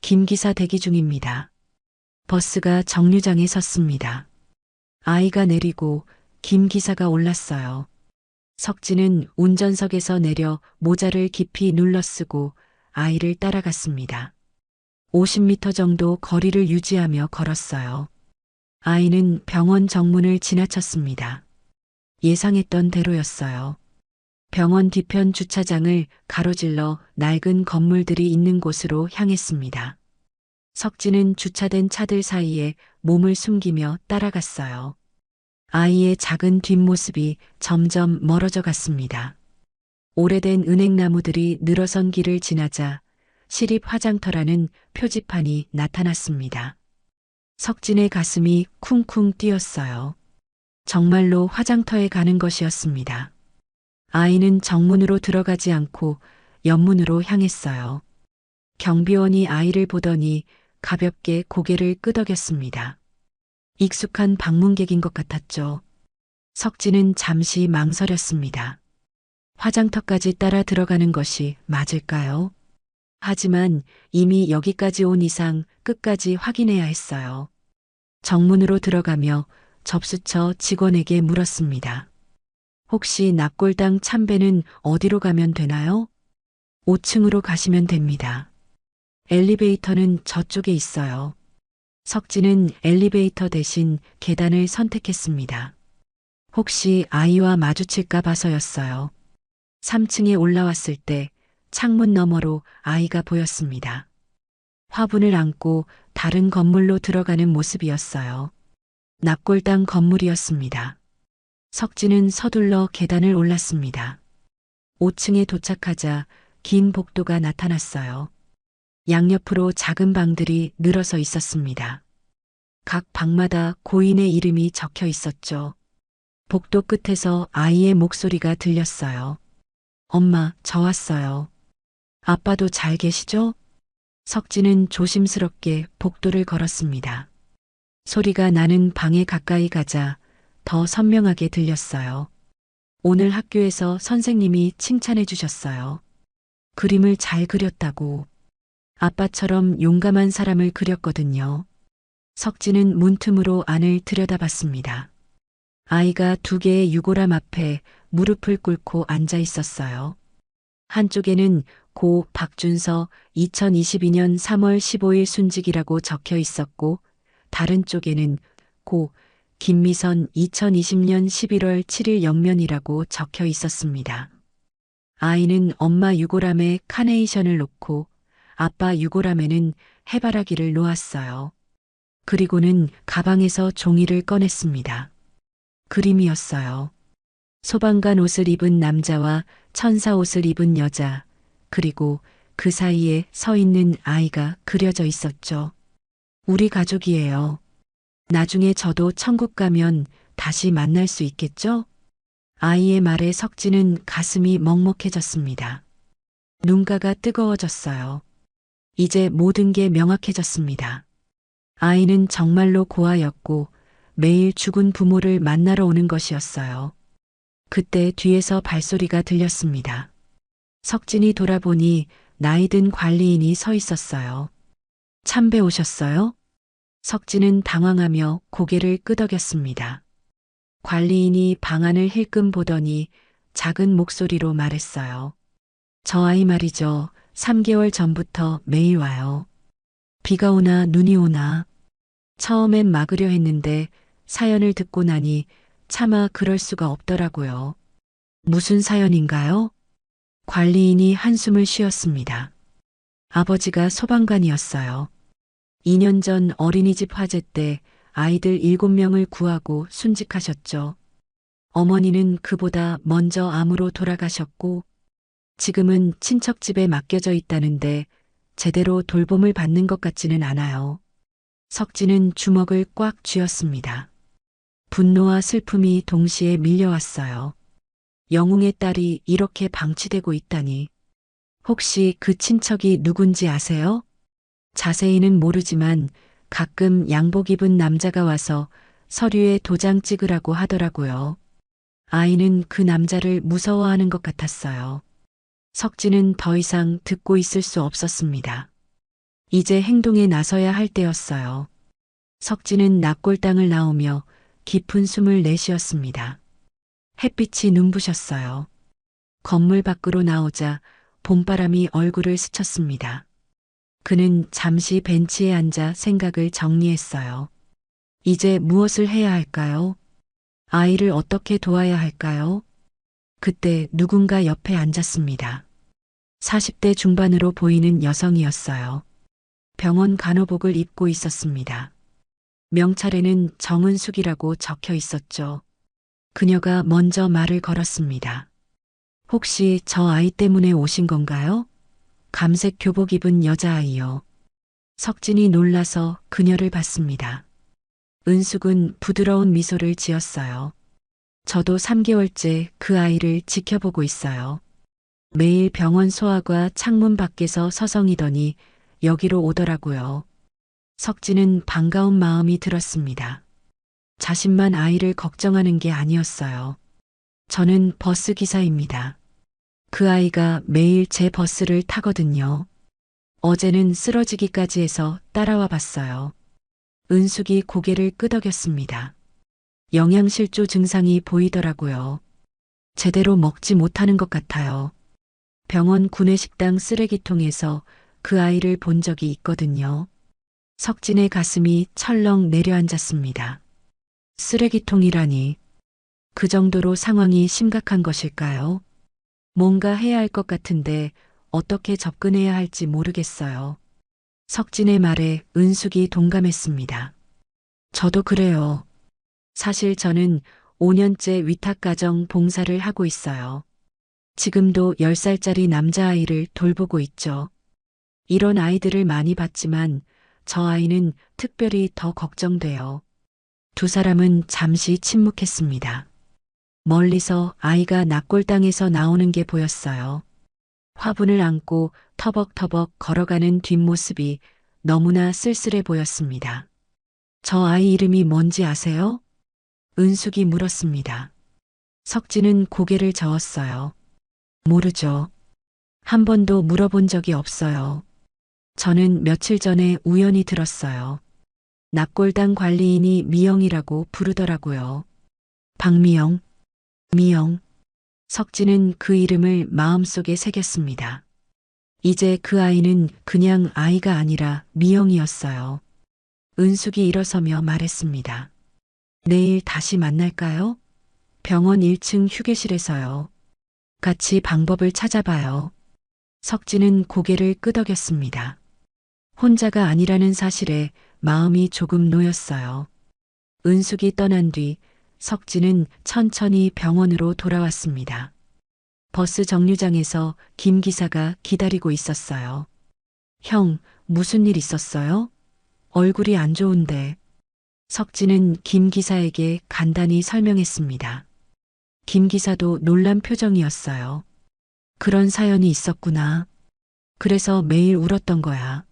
김 기사 대기 중입니다. 버스가 정류장에 섰습니다. 아이가 내리고 김 기사가 올랐어요. 석진은 운전석에서 내려 모자를 깊이 눌러 쓰고 아이를 따라갔습니다. 50m 정도 거리를 유지하며 걸었어요. 아이는 병원 정문을 지나쳤습니다. 예상했던 대로였어요. 병원 뒤편 주차장을 가로질러 낡은 건물들이 있는 곳으로 향했습니다. 석진은 주차된 차들 사이에 몸을 숨기며 따라갔어요. 아이의 작은 뒷모습이 점점 멀어져 갔습니다. 오래된 은행나무들이 늘어선 길을 지나자 시립 화장터라는 표지판이 나타났습니다. 석진의 가슴이 쿵쿵 뛰었어요. 정말로 화장터에 가는 것이었습니다. 아이는 정문으로 들어가지 않고 옆문으로 향했어요. 경비원이 아이를 보더니 가볍게 고개를 끄덕였습니다. 익숙한 방문객인 것 같았죠. 석진은 잠시 망설였습니다. 화장터까지 따라 들어가는 것이 맞을까요? 하지만 이미 여기까지 온 이상 끝까지 확인해야 했어요. 정문으로 들어가며 접수처 직원에게 물었습니다. 혹시 납골당 참배는 어디로 가면 되나요? 5층으로 가시면 됩니다. 엘리베이터는 저쪽에 있어요. 석진은 엘리베이터 대신 계단을 선택했습니다. 혹시 아이와 마주칠까 봐서였어요. 3층에 올라왔을 때 창문 너머로 아이가 보였습니다. 화분을 안고 다른 건물로 들어가는 모습이었어요. 납골당 건물이었습니다. 석진은 서둘러 계단을 올랐습니다. 5층에 도착하자 긴 복도가 나타났어요. 양옆으로 작은 방들이 늘어서 있었습니다. 각 방마다 고인의 이름이 적혀 있었죠. 복도 끝에서 아이의 목소리가 들렸어요. 엄마, 저 왔어요. 아빠도 잘 계시죠? 석진은 조심스럽게 복도를 걸었습니다. 소리가 나는 방에 가까이 가자 더 선명하게 들렸어요. 오늘 학교에서 선생님이 칭찬해 주셨어요. 그림을 잘 그렸다고. 아빠처럼 용감한 사람을 그렸거든요. 석진은 문틈으로 안을 들여다봤습니다. 아이가 2개의 유골함 앞에 무릎을 꿇고 앉아 있었어요. 한쪽에는 고 박준서 2022년 3월 15일 순직이라고 적혀 있었고, 다른 쪽에는 고 김미선 2020년 11월 7일 영면이라고 적혀 있었습니다. 아이는 엄마 유골함에 카네이션을 놓고 아빠 유골함에는 해바라기를 놓았어요. 그리고는 가방에서 종이를 꺼냈습니다. 그림이었어요. 소방관 옷을 입은 남자와 천사 옷을 입은 여자, 그리고 그 사이에 서 있는 아이가 그려져 있었죠. 우리 가족이에요. 나중에 저도 천국 가면 다시 만날 수 있겠죠? 아이의 말에 석진은 가슴이 먹먹해졌습니다. 눈가가 뜨거워졌어요. 이제 모든 게 명확해졌습니다. 아이는 정말로 고아였고 매일 죽은 부모를 만나러 오는 것이었어요. 그때 뒤에서 발소리가 들렸습니다. 석진이 돌아보니 나이든 관리인이 서 있었어요. 참배 오셨어요? 석진은 당황하며 고개를 끄덕였습니다. 관리인이 방안을 힐끔 보더니 작은 목소리로 말했어요. 저 아이 말이죠. 3개월 전부터 매일 와요. 비가 오나 눈이 오나. 처음엔 막으려 했는데 사연을 듣고 나니 차마 그럴 수가 없더라고요. 무슨 사연인가요? 관리인이 한숨을 쉬었습니다. 아버지가 소방관이었어요. 2년 전 어린이집 화재 때 아이들 7명을 구하고 순직하셨죠. 어머니는 그보다 먼저 암으로 돌아가셨고 지금은 친척 집에 맡겨져 있다는데 제대로 돌봄을 받는 것 같지는 않아요. 석진은 주먹을 꽉 쥐었습니다. 분노와 슬픔이 동시에 밀려왔어요. 영웅의 딸이 이렇게 방치되고 있다니. 혹시 그 친척이 누군지 아세요? 자세히는 모르지만 가끔 양복 입은 남자가 와서 서류에 도장 찍으라고 하더라고요. 아이는 그 남자를 무서워하는 것 같았어요. 석진은 더 이상 듣고 있을 수 없었습니다. 이제 행동에 나서야 할 때였어요. 석진은 납골당을 나오며 깊은 숨을 내쉬었습니다. 햇빛이 눈부셨어요. 건물 밖으로 나오자 봄바람이 얼굴을 스쳤습니다. 그는 잠시 벤치에 앉아 생각을 정리했어요. 이제 무엇을 해야 할까요? 아이를 어떻게 도와야 할까요? 그때 누군가 옆에 앉았습니다. 40대 중반으로 보이는 여성이었어요. 병원 간호복을 입고 있었습니다. 명찰에는 정은숙이라고 적혀 있었죠. 그녀가 먼저 말을 걸었습니다. 혹시 저 아이 때문에 오신 건가요? 감색 교복 입은 여자아이요. 석진이 놀라서 그녀를 봤습니다. 은숙은 부드러운 미소를 지었어요. 저도 3개월째 그 아이를 지켜보고 있어요. 매일 병원 소아과 창문 밖에서 서성이더니 여기로 오더라고요. 석진은 반가운 마음이 들었습니다. 자신만 아이를 걱정하는 게 아니었어요. 저는 버스 기사입니다. 그 아이가 매일 제 버스를 타거든요. 어제는 쓰러지기까지 해서 따라와 봤어요. 은숙이 고개를 끄덕였습니다. 영양실조 증상이 보이더라고요. 제대로 먹지 못하는 것 같아요. 병원 구내식당 쓰레기통에서 그 아이를 본 적이 있거든요. 석진의 가슴이 철렁 내려앉았습니다. 쓰레기통이라니. 그 정도로 상황이 심각한 것일까요? 뭔가 해야 할 것 같은데 어떻게 접근해야 할지 모르겠어요. 석진의 말에 은숙이 동감했습니다. 저도 그래요. 사실 저는 5년째 위탁가정 봉사를 하고 있어요. 지금도 10살짜리 남자아이를 돌보고 있죠. 이런 아이들을 많이 봤지만 저 아이는 특별히 더 걱정돼요. 두 사람은 잠시 침묵했습니다. 멀리서 아이가 납골당에서 나오는 게 보였어요. 화분을 안고 터벅터벅 걸어가는 뒷모습이 너무나 쓸쓸해 보였습니다. 저 아이 이름이 뭔지 아세요? 은숙이 물었습니다. 석진은 고개를 저었어요. 모르죠. 한 번도 물어본 적이 없어요. 저는 며칠 전에 우연히 들었어요. 납골당 관리인이 미영이라고 부르더라고요. 박미영, 미영. 석진은 그 이름을 마음속에 새겼습니다. 이제 그 아이는 그냥 아이가 아니라 미영이었어요. 은숙이 일어서며 말했습니다. 내일 다시 만날까요? 병원 1층 휴게실에서요. 같이 방법을 찾아봐요. 석진은 고개를 끄덕였습니다. 혼자가 아니라는 사실에 마음이 조금 놓였어요. 은숙이 떠난 뒤 석진은 천천히 병원으로 돌아왔습니다. 버스 정류장에서 김 기사가 기다리고 있었어요. 형, 무슨 일 있었어요? 얼굴이 안 좋은데. 석진은 김 기사에게 간단히 설명했습니다. 김 기사도 놀란 표정이었어요. 그런 사연이 있었구나. 그래서 매일 울었던 거야.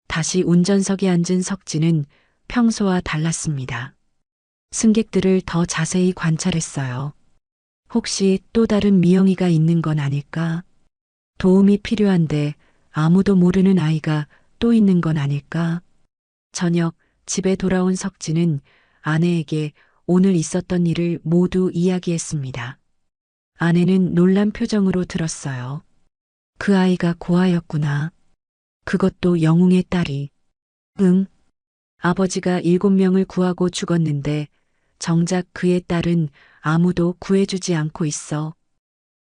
다시 운전석에 앉은 석진은 평소와 달랐습니다. 승객들을 더 자세히 관찰했어요. 혹시 또 다른 미영이가 있는 건 아닐까? 도움이 필요한데 아무도 모르는 아이가 또 있는 건 아닐까? 저녁 집에 돌아온 석진은 아내에게 오늘 있었던 일을 모두 이야기했습니다. 아내는 놀란 표정으로 들었어요. 그 아이가 고아였구나. 그것도 영웅의 딸이. 응. 아버지가 7명을 구하고 죽었는데 정작 그의 딸은 아무도 구해주지 않고 있어.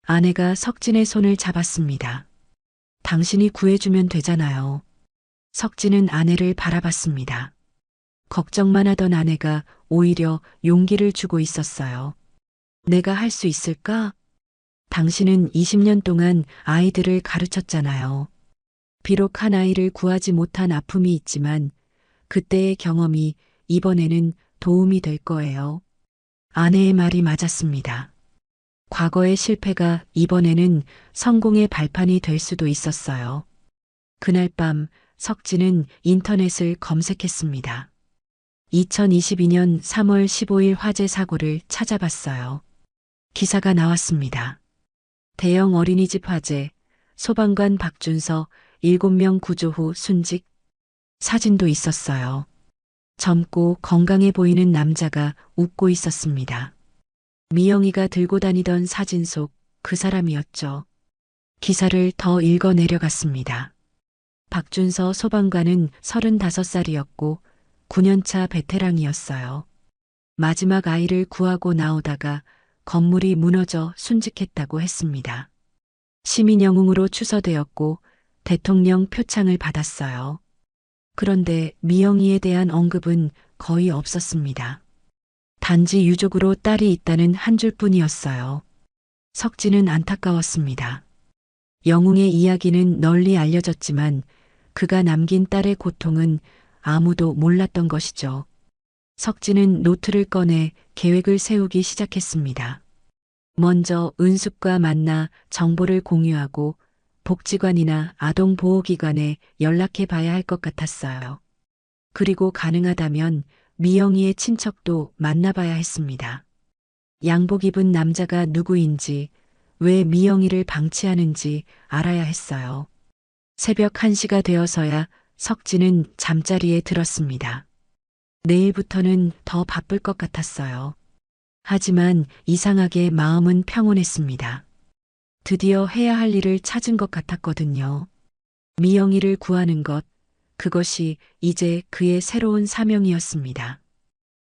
아내가 석진의 손을 잡았습니다. 당신이 구해주면 되잖아요. 석진은 아내를 바라봤습니다. 걱정만 하던 아내가 오히려 용기를 주고 있었어요. 내가 할 수 있을까? 당신은 20년 동안 아이들을 가르쳤잖아요. 비록 한 아이를 구하지 못한 아픔이 있지만 그때의 경험이 이번에는 도움이 될 거예요. 아내의 말이 맞았습니다. 과거의 실패가 이번에는 성공의 발판이 될 수도 있었어요. 그날 밤 석진은 인터넷을 검색했습니다. 2022년 3월 15일 화재 사고를 찾아봤어요. 기사가 나왔습니다. 대형 어린이집 화재, 소방관 박준서 7명 구조 후 순직. 사진도 있었어요. 젊고 건강해 보이는 남자가 웃고 있었습니다. 미영이가 들고 다니던 사진 속 그 사람이었죠. 기사를 더 읽어 내려갔습니다. 박준서 소방관은 35살이었고 9년차 베테랑이었어요. 마지막 아이를 구하고 나오다가 건물이 무너져 순직했다고 했습니다. 시민 영웅으로 추서되었고 대통령 표창을 받았어요. 그런데 미영이에 대한 언급은 거의 없었습니다. 단지 유족으로 딸이 있다는 한 줄뿐이었어요. 석진은 안타까웠습니다. 영웅의 이야기는 널리 알려졌지만 그가 남긴 딸의 고통은 아무도 몰랐던 것이죠. 석진은 노트를 꺼내 계획을 세우기 시작했습니다. 먼저 은숙과 만나 정보를 공유하고 복지관이나 아동보호기관에 연락해 봐야 할 것 같았어요. 그리고 가능하다면 미영이의 친척도 만나봐야 했습니다. 양복 입은 남자가 누구인지, 왜 미영이를 방치하는지 알아야 했어요. 새벽 1시가 되어서야 석진은 잠자리에 들었습니다. 내일부터는 더 바쁠 것 같았어요. 하지만 이상하게 마음은 평온했습니다. 드디어 해야 할 일을 찾은 것 같았거든요. 미영이를 구하는 것, 그것이 이제 그의 새로운 사명이었습니다.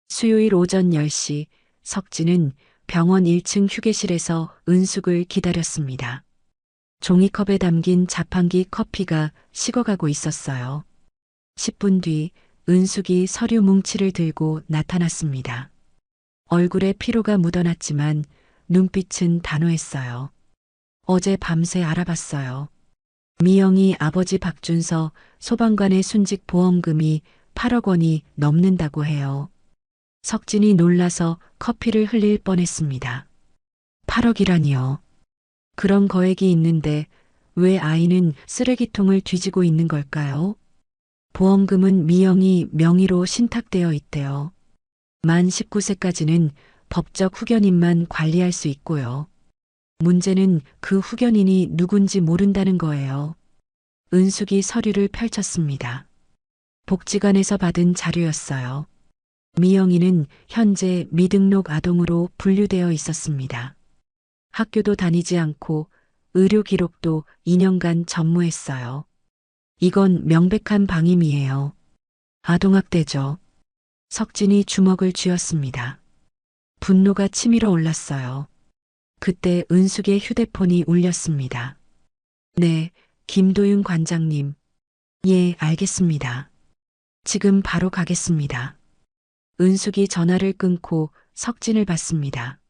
수요일 오전 10시 석진은 병원 1층 휴게실에서 은숙을 기다렸습니다. 종이컵에 담긴 자판기 커피가 식어가고 있었어요. 10분 뒤 은숙이 서류 뭉치를 들고 나타났습니다. 얼굴에 피로가 묻어났지만 눈빛은 단호했어요. 어제 밤새 알아봤어요. 미영이 아버지 박준서 소방관의 순직 보험금이 8억 원이 넘는다고 해요. 석진이 놀라서 커피를 흘릴 뻔했습니다. 8억이라니요. 그런 거액이 있는데 왜 아이는 쓰레기통을 뒤지고 있는 걸까요? 보험금은 미영이 명의로 신탁되어 있대요. 만 19세까지는 법적 후견인만 관리할 수 있고요. 문제는 그 후견인이 누군지 모른다는 거예요. 은숙이 서류를 펼쳤습니다. 복지관에서 받은 자료였어요. 미영이는 현재 미등록 아동으로 분류되어 있었습니다. 학교도 다니지 않고 의료 기록도 2년간 전무했어요. 이건 명백한 방임이에요. 아동학대죠. 석진이 주먹을 쥐었습니다. 분노가 치밀어 올랐어요. 그때 은숙의 휴대폰이 울렸습니다. 네, 김도윤 관장님. 예, 알겠습니다. 지금 바로 가겠습니다. 은숙이 전화를 끊고 석진을 받습니다.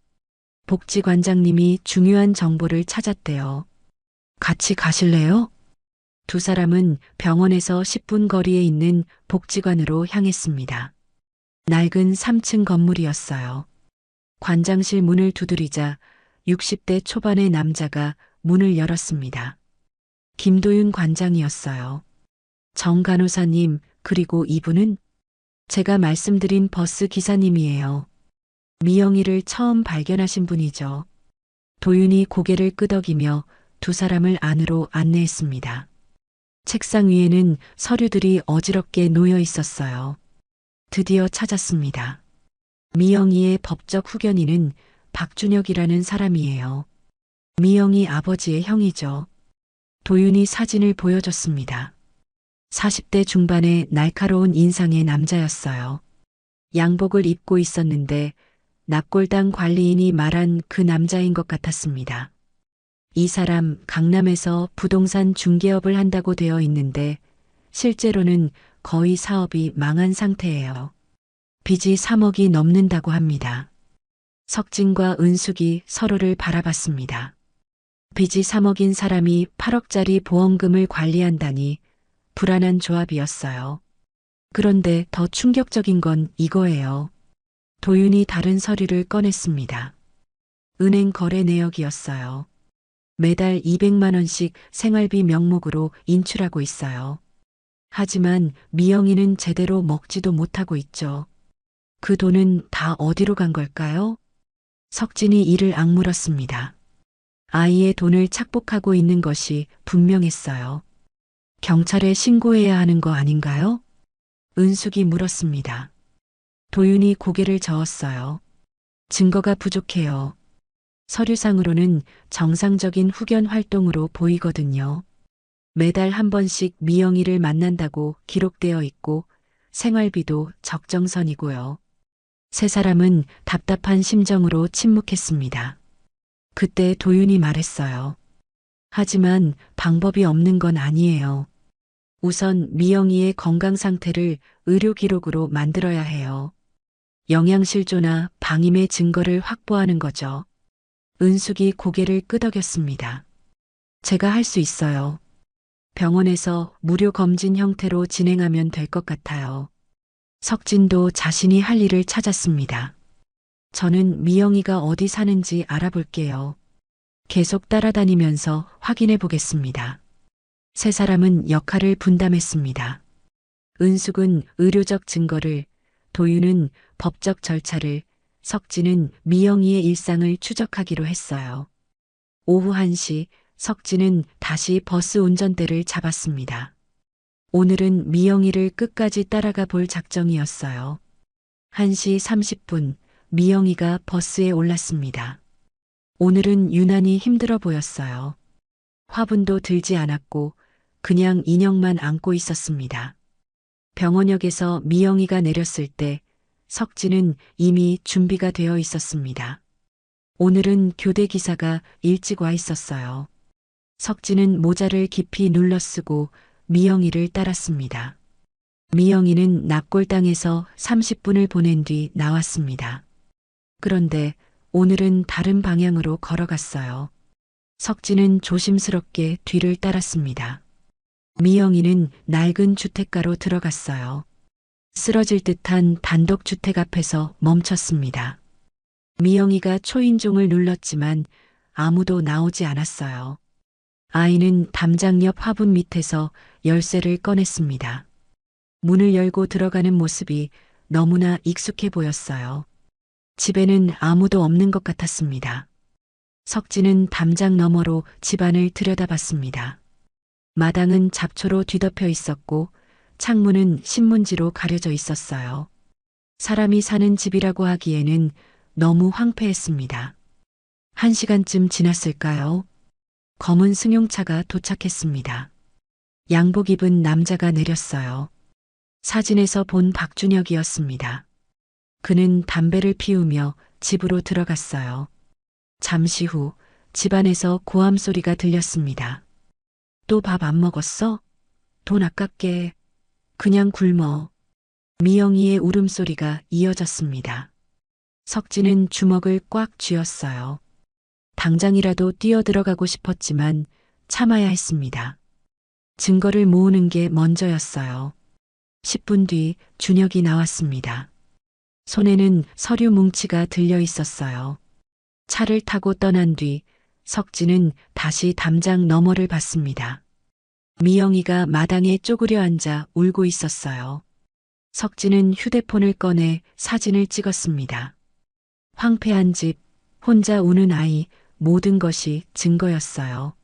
복지관장님이 중요한 정보를 찾았대요. 같이 가실래요? 두 사람은 병원에서 10분 거리에 있는 복지관으로 향했습니다. 낡은 3층 건물이었어요. 관장실 문을 두드리자 60대 초반의 남자가 문을 열었습니다. 김도윤 관장이었어요. 정 간호사님, 그리고 이분은 제가 말씀드린 버스 기사님이에요. 미영이를 처음 발견하신 분이죠. 도윤이 고개를 끄덕이며 두 사람을 안으로 안내했습니다. 책상 위에는 서류들이 어지럽게 놓여 있었어요. 드디어 찾았습니다. 미영이의 법적 후견인은 박준혁이라는 사람이에요. 미영이 아버지의 형이죠. 도윤이 사진을 보여줬습니다. 40대 중반의 날카로운 인상의 남자였어요. 양복을 입고 있었는데 납골당 관리인이 말한 그 남자인 것 같았습니다. 이 사람 강남에서 부동산 중개업을 한다고 되어 있는데 실제로는 거의 사업이 망한 상태예요. 빚이 3억이 넘는다고 합니다. 석진과 은숙이 서로를 바라봤습니다. 빚이 3억인 사람이 8억짜리 보험금을 관리한다니 불안한 조합이었어요. 그런데 더 충격적인 건 이거예요. 도윤이 다른 서류를 꺼냈습니다. 은행 거래 내역이었어요. 매달 200만 원씩 생활비 명목으로 인출하고 있어요. 하지만 미영이는 제대로 먹지도 못하고 있죠. 그 돈은 다 어디로 간 걸까요? 석진이 이를 악물었습니다. 아이의 돈을 착복하고 있는 것이 분명했어요. 경찰에 신고해야 하는 거 아닌가요? 은숙이 물었습니다. 도윤이 고개를 저었어요. 증거가 부족해요. 서류상으로는 정상적인 후견 활동으로 보이거든요. 매달 한 번씩 미영이를 만난다고 기록되어 있고 생활비도 적정선이고요. 세 사람은 답답한 심정으로 침묵했습니다. 그때 도윤이 말했어요. 하지만 방법이 없는 건 아니에요. 우선 미영이의 건강 상태를 의료 기록으로 만들어야 해요. 영양실조나 방임의 증거를 확보하는 거죠. 은숙이 고개를 끄덕였습니다. 제가 할 수 있어요. 병원에서 무료 검진 형태로 진행하면 될 것 같아요. 석진도 자신이 할 일을 찾았습니다. 저는 미영이가 어디 사는지 알아볼게요. 계속 따라다니면서 확인해 보겠습니다. 세 사람은 역할을 분담했습니다. 은숙은 의료적 증거를, 도윤은 법적 절차를, 석진은 미영이의 일상을 추적하기로 했어요. 오후 1시 석진은 다시 버스 운전대를 잡았습니다. 오늘은 미영이를 끝까지 따라가 볼 작정이었어요. 1시 30분 미영이가 버스에 올랐습니다. 오늘은 유난히 힘들어 보였어요. 화분도 들지 않았고 그냥 인형만 안고 있었습니다. 병원역에서 미영이가 내렸을 때 석진은 이미 준비가 되어 있었습니다. 오늘은 교대 기사가 일찍 와 있었어요. 석진은 모자를 깊이 눌러 쓰고 미영이를 따랐습니다. 미영이는 납골당에서 30분을 보낸 뒤 나왔습니다. 그런데 오늘은 다른 방향으로 걸어갔어요. 석진은 조심스럽게 뒤를 따랐습니다. 미영이는 낡은 주택가로 들어갔어요. 쓰러질 듯한 단독주택 앞에서 멈췄습니다. 미영이가 초인종을 눌렀지만 아무도 나오지 않았어요. 아이는 담장 옆 화분 밑에서 열쇠를 꺼냈습니다. 문을 열고 들어가는 모습이 너무나 익숙해 보였어요. 집에는 아무도 없는 것 같았습니다. 석진은 담장 너머로 집안을 들여다봤습니다. 마당은 잡초로 뒤덮여 있었고 창문은 신문지로 가려져 있었어요. 사람이 사는 집이라고 하기에는 너무 황폐했습니다. 1시간쯤 지났을까요? 검은 승용차가 도착했습니다. 양복 입은 남자가 내렸어요. 사진에서 본 박준혁이었습니다. 그는 담배를 피우며 집으로 들어갔어요. 잠시 후 집안에서 고함 소리가 들렸습니다. 또 밥 안 먹었어? 돈 아깝게. 그냥 굶어. 미영이의 울음소리가 이어졌습니다. 석진은 주먹을 꽉 쥐었어요. 당장이라도 뛰어들어가고 싶었지만 참아야 했습니다. 증거를 모으는 게 먼저였어요. 10분 뒤 준혁이 나왔습니다. 손에는 서류 뭉치가 들려 있었어요. 차를 타고 떠난 뒤 석진은 다시 담장 너머를 봤습니다. 미영이가 마당에 쪼그려 앉아 울고 있었어요. 석진은 휴대폰을 꺼내 사진을 찍었습니다. 황폐한 집, 혼자 우는 아이, 모든 것이 증거였어요.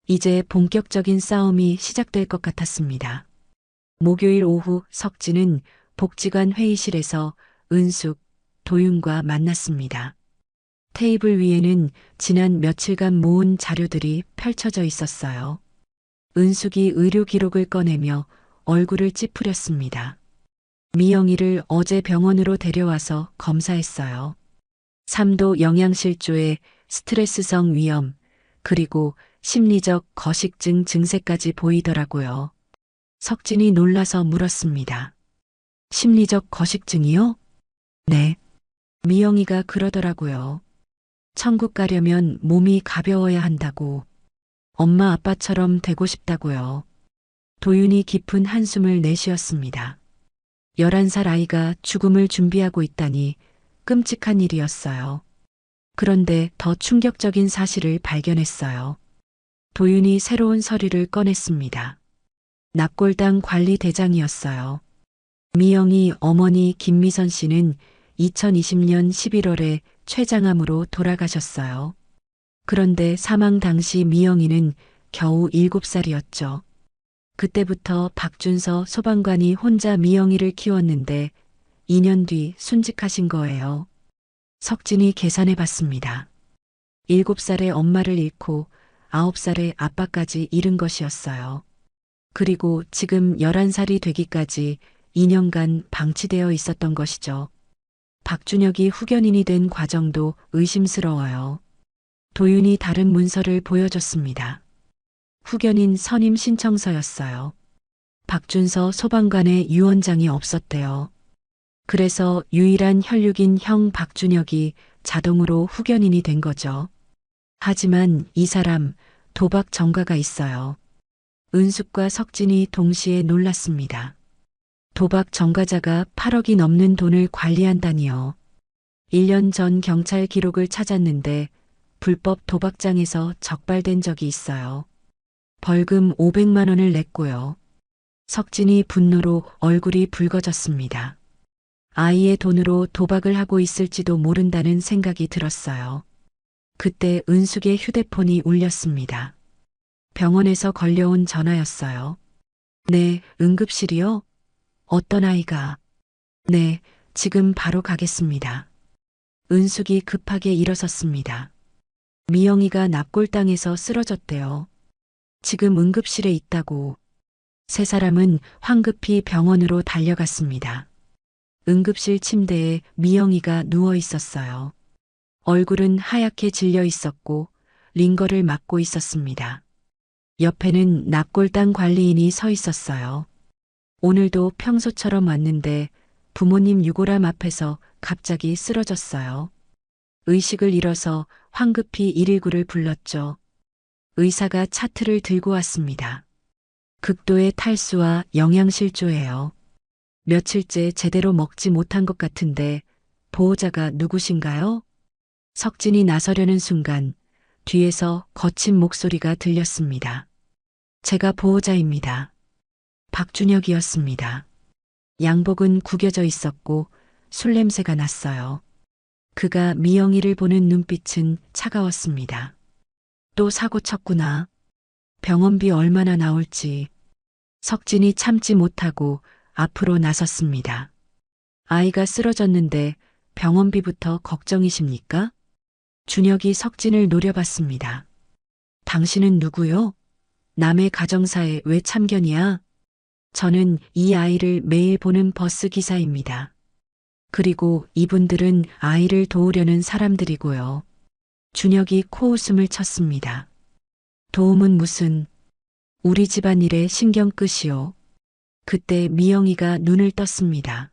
이제 본격적인 싸움이 시작될 것 같았습니다. 목요일 오후 석진은 복지관 회의실에서 은숙, 도윤과 만났습니다. 테이블 위에는 지난 며칠간 모은 자료들이 펼쳐져 있었어요. 은숙이 의료 기록을 꺼내며 얼굴을 찌푸렸습니다. 미영이를 어제 병원으로 데려와서 검사했어요. 3도 영양실조에 스트레스성 위염, 그리고 심리적 거식증 증세까지 보이더라고요. 석진이 놀라서 물었습니다. 심리적 거식증이요? 네. 미영이가 그러더라고요. 천국 가려면 몸이 가벼워야 한다고. 엄마 아빠처럼 되고 싶다고요. 도윤이 깊은 한숨을 내쉬었습니다. 11살 아이가 죽음을 준비하고 있다니 끔찍한 일이었어요. 그런데 더 충격적인 사실을 발견했어요. 도윤이 새로운 서류를 꺼냈습니다. 납골당 관리대장이었어요. 미영이 어머니 김미선 씨는 2020년 11월에 췌장암으로 돌아가셨어요. 그런데 사망 당시 미영이는 겨우 7살이었죠. 그때부터 박준서 소방관이 혼자 미영이를 키웠는데 2년 뒤 순직하신 거예요. 석진이 계산해 봤습니다. 7살의 엄마를 잃고 9살의 아빠까지 잃은 것이었어요. 그리고 지금 11살이 되기까지 2년간 방치되어 있었던 것이죠. 박준혁이 후견인이 된 과정도 의심스러워요. 도윤이 다른 문서를 보여줬습니다. 후견인 선임 신청서였어요. 박준서 소방관의 유언장이 없었대요. 그래서 유일한 혈육인 형 박준혁이 자동으로 후견인이 된 거죠. 하지만 이 사람 도박 전가가 있어요. 은숙과 석진이 동시에 놀랐습니다. 도박 전가자가 8억이 넘는 돈을 관리한다니요. 1년 전 경찰 기록을 찾았는데 불법 도박장에서 적발된 적이 있어요. 벌금 500만 원을 냈고요. 석진이 분노로 얼굴이 붉어졌습니다. 아이의 돈으로 도박을 하고 있을지도 모른다는 생각이 들었어요. 그때 은숙의 휴대폰이 울렸습니다. 병원에서 걸려온 전화였어요. 네, 응급실이요? 어떤 아이가? 네, 지금 바로 가겠습니다. 은숙이 급하게 일어섰습니다. 미영이가 납골당해서 쓰러졌대요. 지금 응급실에 있다고. 세 사람은 황급히 병원으로 달려갔습니다. 응급실 침대에 미영이가 누워 있었어요. 얼굴은 하얗게 질려 있었고 링거를 맞고 있었습니다. 옆에는 납골당 관리인이 서 있었어요. 오늘도 평소처럼 왔는데 부모님 유골함 앞에서 갑자기 쓰러졌어요. 의식을 잃어서 황급히 119를 불렀죠. 의사가 차트를 들고 왔습니다. 극도의 탈수와 영양실조예요. 며칠째 제대로 먹지 못한 것 같은데 보호자가 누구신가요? 석진이 나서려는 순간 뒤에서 거친 목소리가 들렸습니다. 제가 보호자입니다. 박준혁이었습니다. 양복은 구겨져 있었고 술 냄새가 났어요. 그가 미영이를 보는 눈빛은 차가웠습니다. 또 사고 쳤구나. 병원비 얼마나 나올지. 석진이 참지 못하고 앞으로 나섰습니다. 아이가 쓰러졌는데 병원비부터 걱정이십니까? 준혁이 석진을 노려봤습니다. 당신은 누구요? 남의 가정사에 왜 참견이야? 저는 이 아이를 매일 보는 버스 기사입니다. 그리고 이분들은 아이를 도우려는 사람들이고요. 준혁이 코웃음을 쳤습니다. 도움은 무슨, 우리 집안일에 신경 끄시오. 그때 미영이가 눈을 떴습니다.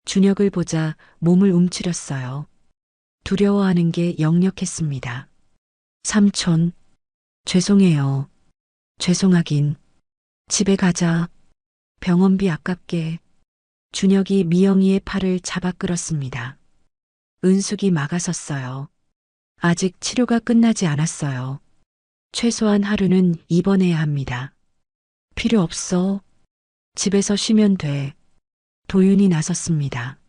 준혁을 보자 몸을 움츠렸어요. 두려워하는 게 역력했습니다. 삼촌, 죄송해요. 죄송하긴. 집에 가자. 병원비 아깝게. 준혁이 미영이의 팔을 잡아 끌었습니다. 은숙이 막아섰어요. 아직 치료가 끝나지 않았어요. 최소한 하루는 입원해야 합니다. 필요 없어. 집에서 쉬면 돼. 도윤이 나섰습니다.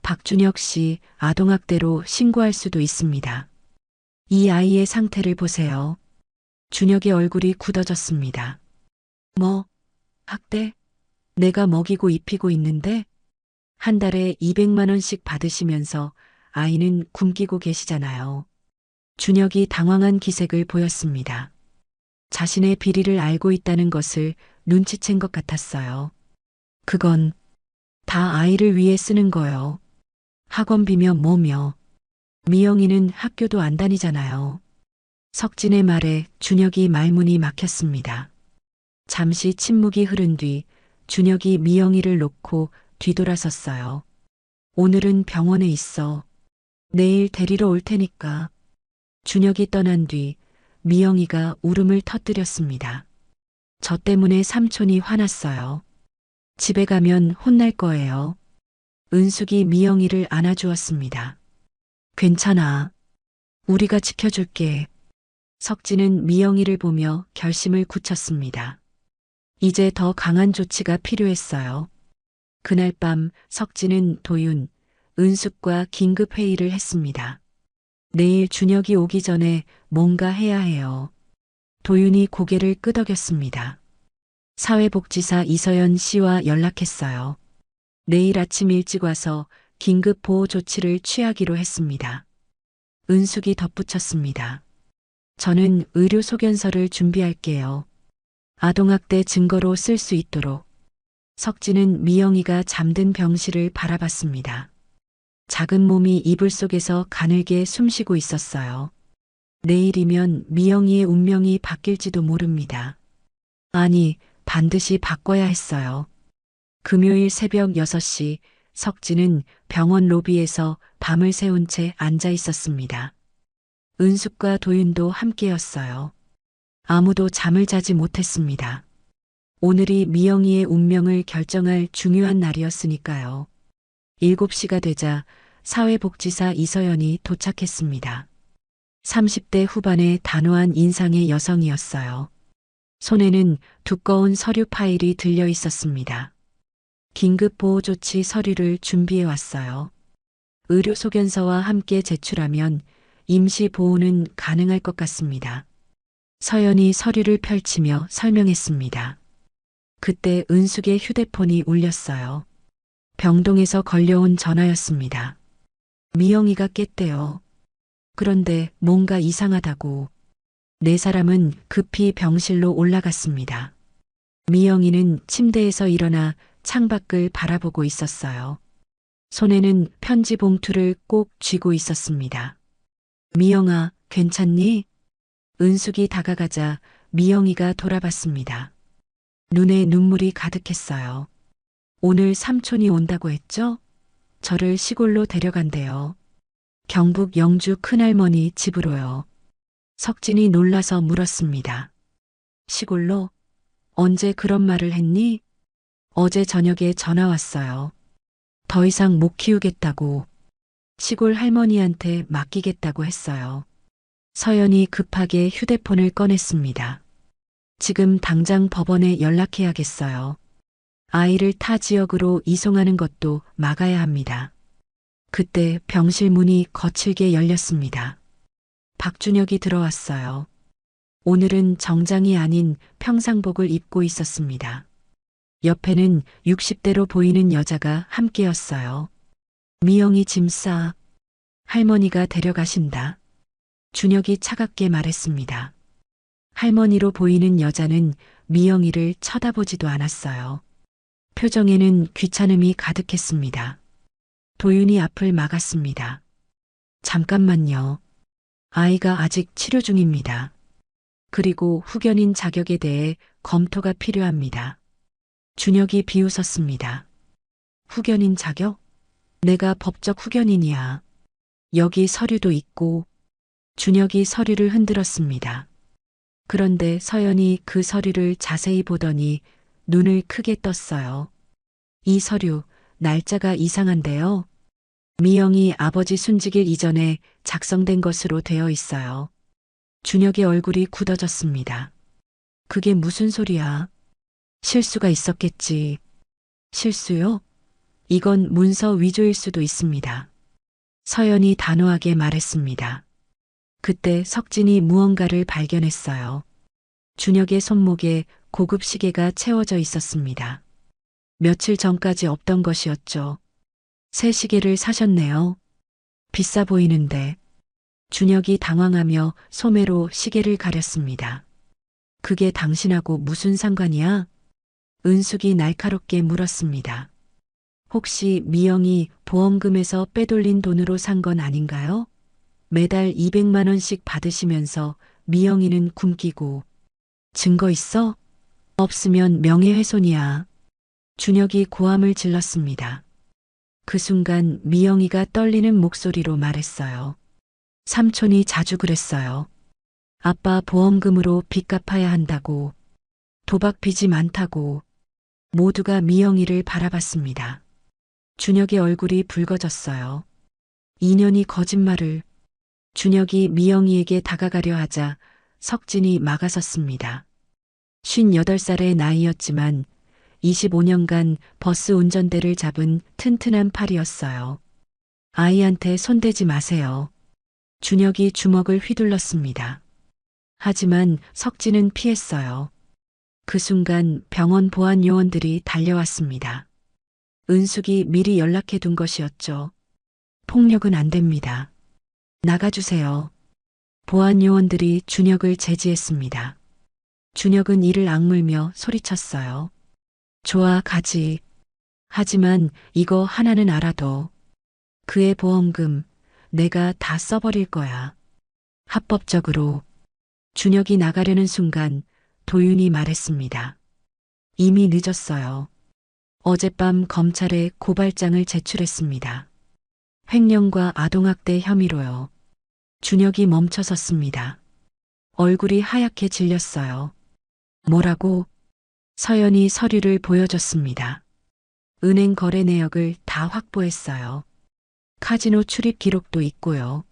박준혁 씨 아동학대로 신고할 수도 있습니다. 이 아이의 상태를 보세요. 준혁의 얼굴이 굳어졌습니다. 뭐, 학대? 내가 먹이고 입히고 있는데? 한 달에 200만 원씩 받으시면서 아이는 굶기고 계시잖아요. 준혁이 당황한 기색을 보였습니다. 자신의 비리를 알고 있다는 것을 눈치챈 것 같았어요. 그건 다 아이를 위해 쓰는 거요. 학원비며 뭐며. 미영이는 학교도 안 다니잖아요. 석진의 말에 준혁이 말문이 막혔습니다. 잠시 침묵이 흐른 뒤 준혁이 미영이를 놓고 뒤돌아섰어요. 오늘은 병원에 있어. 내일 데리러 올 테니까. 준혁이 떠난 뒤 미영이가 울음을 터뜨렸습니다. 저 때문에 삼촌이 화났어요. 집에 가면 혼날 거예요. 은숙이 미영이를 안아주었습니다. 괜찮아. 우리가 지켜줄게. 석진은 미영이를 보며 결심을 굳혔습니다. 이제 더 강한 조치가 필요했어요. 그날 밤 석진은 도윤, 은숙과 긴급 회의를 했습니다. 내일 준혁이 오기 전에 뭔가 해야 해요. 도윤이 고개를 끄덕였습니다. 사회복지사 이서연 씨와 연락했어요. 내일 아침 일찍 와서 긴급 보호 조치를 취하기로 했습니다. 은숙이 덧붙였습니다. 저는 의료 소견서를 준비할게요. 아동학대 증거로 쓸 수 있도록. 석진은 미영이가 잠든 병실을 바라봤습니다. 작은 몸이 이불 속에서 가늘게 숨쉬고 있었어요. 내일이면 미영이의 운명이 바뀔지도 모릅니다. 아니, 반드시 바꿔야 했어요. 금요일 새벽 6시 석진은 병원 로비에서 밤을 새운 채 앉아 있었습니다. 은숙과 도윤도 함께였어요. 아무도 잠을 자지 못했습니다. 오늘이 미영이의 운명을 결정할 중요한 날이었으니까요. 7시가 되자 사회복지사 이서연이 도착했습니다. 30대 후반의 단호한 인상의 여성이었어요. 손에는 두꺼운 서류 파일이 들려 있었습니다. 긴급 보호 조치 서류를 준비해 왔어요. 의료 소견서와 함께 제출하면 임시 보호는 가능할 것 같습니다. 서연이 서류를 펼치며 설명했습니다. 그때 은숙의 휴대폰이 울렸어요. 병동에서 걸려온 전화였습니다. 미영이가 깼대요. 그런데 뭔가 이상하다고. 네 사람은 급히 병실로 올라갔습니다. 미영이는 침대에서 일어나 창밖을 바라보고 있었어요. 손에는 편지 봉투를 꼭 쥐고 있었습니다. 미영아, 괜찮니? 은숙이 다가가자 미영이가 돌아봤습니다. 눈에 눈물이 가득했어요. 오늘 삼촌이 온다고 했죠? 저를 시골로 데려간대요. 경북 영주 큰할머니 집으로요. 석진이 놀라서 물었습니다. 시골로? 언제 그런 말을 했니? 어제 저녁에 전화 왔어요. 더 이상 못 키우겠다고. 시골 할머니한테 맡기겠다고 했어요. 서연이 급하게 휴대폰을 꺼냈습니다. 지금 당장 법원에 연락해야겠어요. 아이를 타 지역으로 이송하는 것도 막아야 합니다. 그때 병실 문이 거칠게 열렸습니다. 박준혁이 들어왔어요. 오늘은 정장이 아닌 평상복을 입고 있었습니다. 옆에는 60대로 보이는 여자가 함께였어요. 미영이 짐 싸. 할머니가 데려가신다. 준혁이 차갑게 말했습니다. 할머니로 보이는 여자는 미영이를 쳐다보지도 않았어요. 표정에는 귀찮음이 가득했습니다. 도윤이 앞을 막았습니다. 잠깐만요. 아이가 아직 치료 중입니다. 그리고 후견인 자격에 대해 검토가 필요합니다. 준혁이 비웃었습니다. 후견인 자격? 내가 법적 후견인이야. 여기 서류도 있고. 준혁이 서류를 흔들었습니다. 그런데 서연이 그 서류를 자세히 보더니 눈을 크게 떴어요. 이 서류, 날짜가 이상한데요. 미영이 아버지 숨지길 이전에 작성된 것으로 되어 있어요. 준혁의 얼굴이 굳어졌습니다. 그게 무슨 소리야? 실수가 있었겠지. 실수요? 이건 문서 위조일 수도 있습니다. 서연이 단호하게 말했습니다. 그때 석진이 무언가를 발견했어요. 준혁의 손목에 고급 시계가 채워져 있었습니다. 며칠 전까지 없던 것이었죠. 새 시계를 사셨네요. 비싸 보이는데. 준혁이 당황하며 소매로 시계를 가렸습니다. 그게 당신하고 무슨 상관이야? 은숙이 날카롭게 물었습니다. 혹시 미영이 보험금에서 빼돌린 돈으로 산 건 아닌가요? 매달 200만 원씩 받으시면서 미영이는 굶기고. 증거 있어? 없으면 명예훼손이야. 준혁이 고함을 질렀습니다. 그 순간 미영이가 떨리는 목소리로 말했어요. 삼촌이 자주 그랬어요. 아빠 보험금으로 빚 갚아야 한다고. 도박 빚이 많다고. 모두가 미영이를 바라봤습니다. 준혁의 얼굴이 붉어졌어요. 2년이 거짓말을. 준혁이 미영이에게 다가가려 하자 석진이 막아섰습니다. 58살의 나이였지만 25년간 버스 운전대를 잡은 튼튼한 팔이었어요. 아이한테 손대지 마세요. 준혁이 주먹을 휘둘렀습니다. 하지만 석진은 피했어요. 그 순간 병원 보안 요원들이 달려왔습니다. 은숙이 미리 연락해 둔 것이었죠. 폭력은 안 됩니다. 나가주세요. 보안 요원들이 준혁을 제지했습니다. 준혁은 이를 악물며 소리쳤어요. 좋아, 가지. 하지만 이거 하나는 알아둬. 그의 보험금 내가 다 써버릴 거야. 합법적으로. 준혁이 나가려는 순간 도윤이 말했습니다. 이미 늦었어요. 어젯밤 검찰에 고발장을 제출했습니다. 횡령과 아동학대 혐의로요. 준혁이 멈춰섰습니다. 얼굴이 하얗게 질렸어요. 뭐라고? 서연이 서류를 보여줬습니다. 은행 거래 내역을 다 확보했어요. 카지노 출입 기록도 있고요.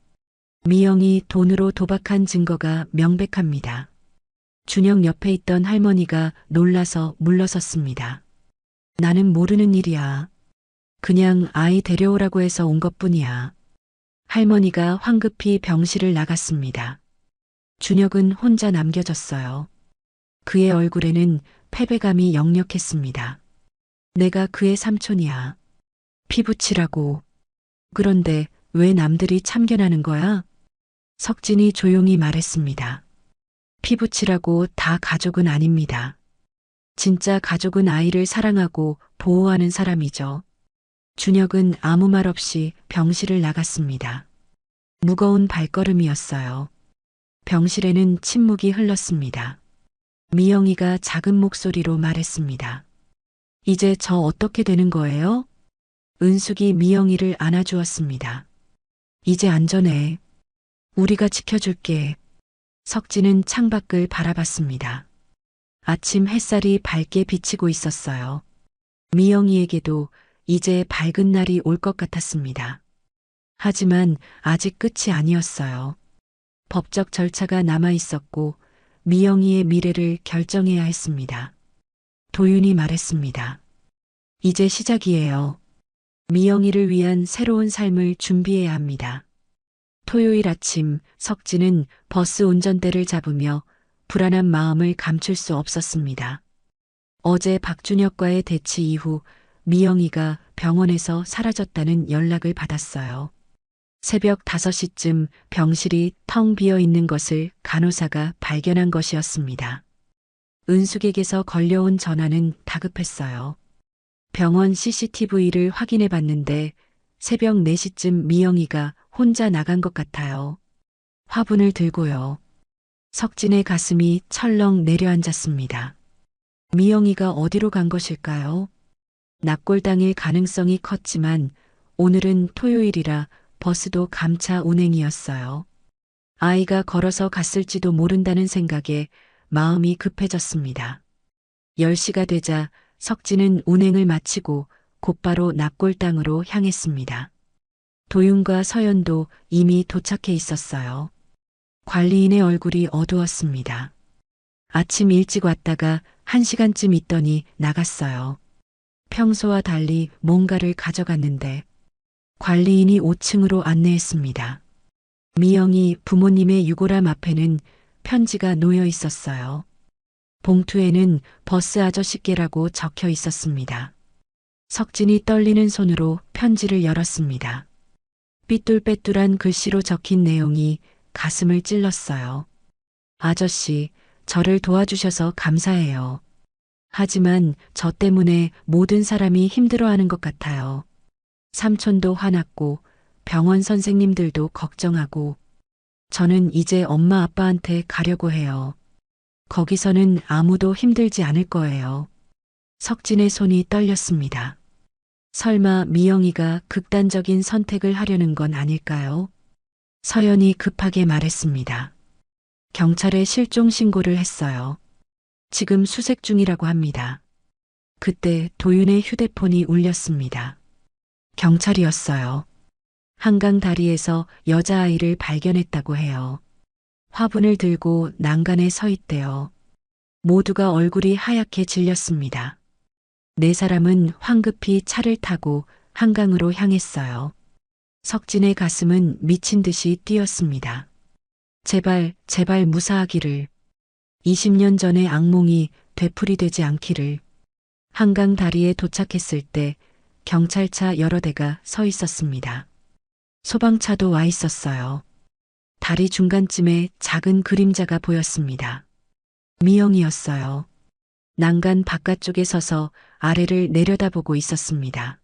미영이 돈으로 도박한 증거가 명백합니다. 준영 옆에 있던 할머니가 놀라서 물러섰습니다. 나는 모르는 일이야. 그냥 아이 데려오라고 해서 온 것뿐이야. 할머니가 황급히 병실을 나갔습니다. 준혁은 혼자 남겨졌어요. 그의 얼굴에는 패배감이 역력했습니다. 내가 그의 삼촌이야. 피부치라고. 그런데 왜 남들이 참견하는 거야? 석진이 조용히 말했습니다. 피부치라고 다 가족은 아닙니다. 진짜 가족은 아이를 사랑하고 보호하는 사람이죠. 준혁은 아무 말 없이 병실을 나갔습니다. 무거운 발걸음이었어요. 병실에는 침묵이 흘렀습니다. 미영이가 작은 목소리로 말했습니다. 이제 저 어떻게 되는 거예요? 은숙이 미영이를 안아주었습니다. 이제 안전해. 우리가 지켜줄게. 석진은 창밖을 바라봤습니다. 아침 햇살이 밝게 비치고 있었어요. 미영이에게도 이제 밝은 날이 올 것 같았습니다. 하지만 아직 끝이 아니었어요. 법적 절차가 남아 있었고 미영이의 미래를 결정해야 했습니다. 도윤이 말했습니다. 이제 시작이에요. 미영이를 위한 새로운 삶을 준비해야 합니다. 토요일 아침 석진은 버스 운전대를 잡으며 불안한 마음을 감출 수 없었습니다. 어제 박준혁과의 대치 이후 미영이가 병원에서 사라졌다는 연락을 받았어요. 새벽 5시쯤 병실이 텅 비어 있는 것을 간호사가 발견한 것이었습니다. 은숙에게서 걸려온 전화는 다급했어요. 병원 CCTV를 확인해 봤는데 새벽 4시쯤 미영이가 혼자 나간 것 같아요. 화분을 들고요. 석진의 가슴이 철렁 내려앉았습니다. 미영이가 어디로 간 것일까요? 납골당일 가능성이 컸지만 오늘은 토요일이라 버스도 감차 운행이었어요. 아이가 걸어서 갔을지도 모른다는 생각에 마음이 급해졌습니다. 10시가 되자 석진은 운행을 마치고 곧바로 납골당으로 향했습니다. 도윤과 서연도 이미 도착해 있었어요. 관리인의 얼굴이 어두웠습니다. 아침 일찍 왔다가 1시간쯤 있더니 나갔어요. 평소와 달리 뭔가를 가져갔는데 관리인이 5층으로 안내했습니다. 미영이 부모님의 유골함 앞에는 편지가 놓여 있었어요. 봉투에는 버스 아저씨께라고 적혀 있었습니다. 석진이 떨리는 손으로 편지를 열었습니다. 삐뚤빼뚤한 글씨로 적힌 내용이 가슴을 찔렀어요. 아저씨, 저를 도와주셔서 감사해요. 하지만 저 때문에 모든 사람이 힘들어하는 것 같아요. 삼촌도 화났고 병원 선생님들도 걱정하고 저는 이제 엄마 아빠한테 가려고 해요. 거기서는 아무도 힘들지 않을 거예요. 석진의 손이 떨렸습니다. 설마 미영이가 극단적인 선택을 하려는 건 아닐까요? 서연이 급하게 말했습니다. 경찰에 실종 신고를 했어요. 지금 수색 중이라고 합니다. 그때 도윤의 휴대폰이 울렸습니다. 경찰이었어요. 한강 다리에서 여자아이를 발견했다고 해요. 화분을 들고 난간에 서 있대요. 모두가 얼굴이 하얗게 질렸습니다. 4사람은 황급히 차를 타고 한강으로 향했어요. 석진의 가슴은 미친 듯이 뛰었습니다. 제발, 제발 무사하기를. 20년 전의 악몽이 되풀이되지 않기를. 한강 다리에 도착했을 때 경찰차 여러 대가 서 있었습니다. 소방차도 와 있었어요. 다리 중간쯤에 작은 그림자가 보였습니다. 미영이었어요. 난간 바깥쪽에 서서 아래를 내려다보고 있었습니다.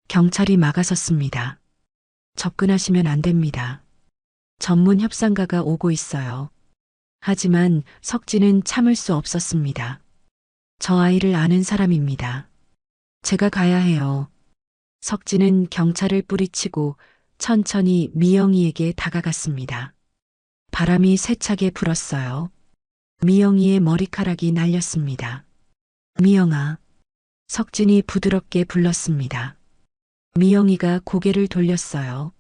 경찰이 막아섰습니다. 접근하시면 안 됩니다. 전문 협상가가 오고 있어요. 하지만 석진은 참을 수 없었습니다. 저 아이를 아는 사람입니다. 제가 가야 해요. 석진은 경찰을 뿌리치고 천천히 미영이에게 다가갔습니다. 바람이 세차게 불었어요. 미영이의 머리카락이 날렸습니다. 미영아. 석진이 부드럽게 불렀습니다. 미영이가 고개를 돌렸어요.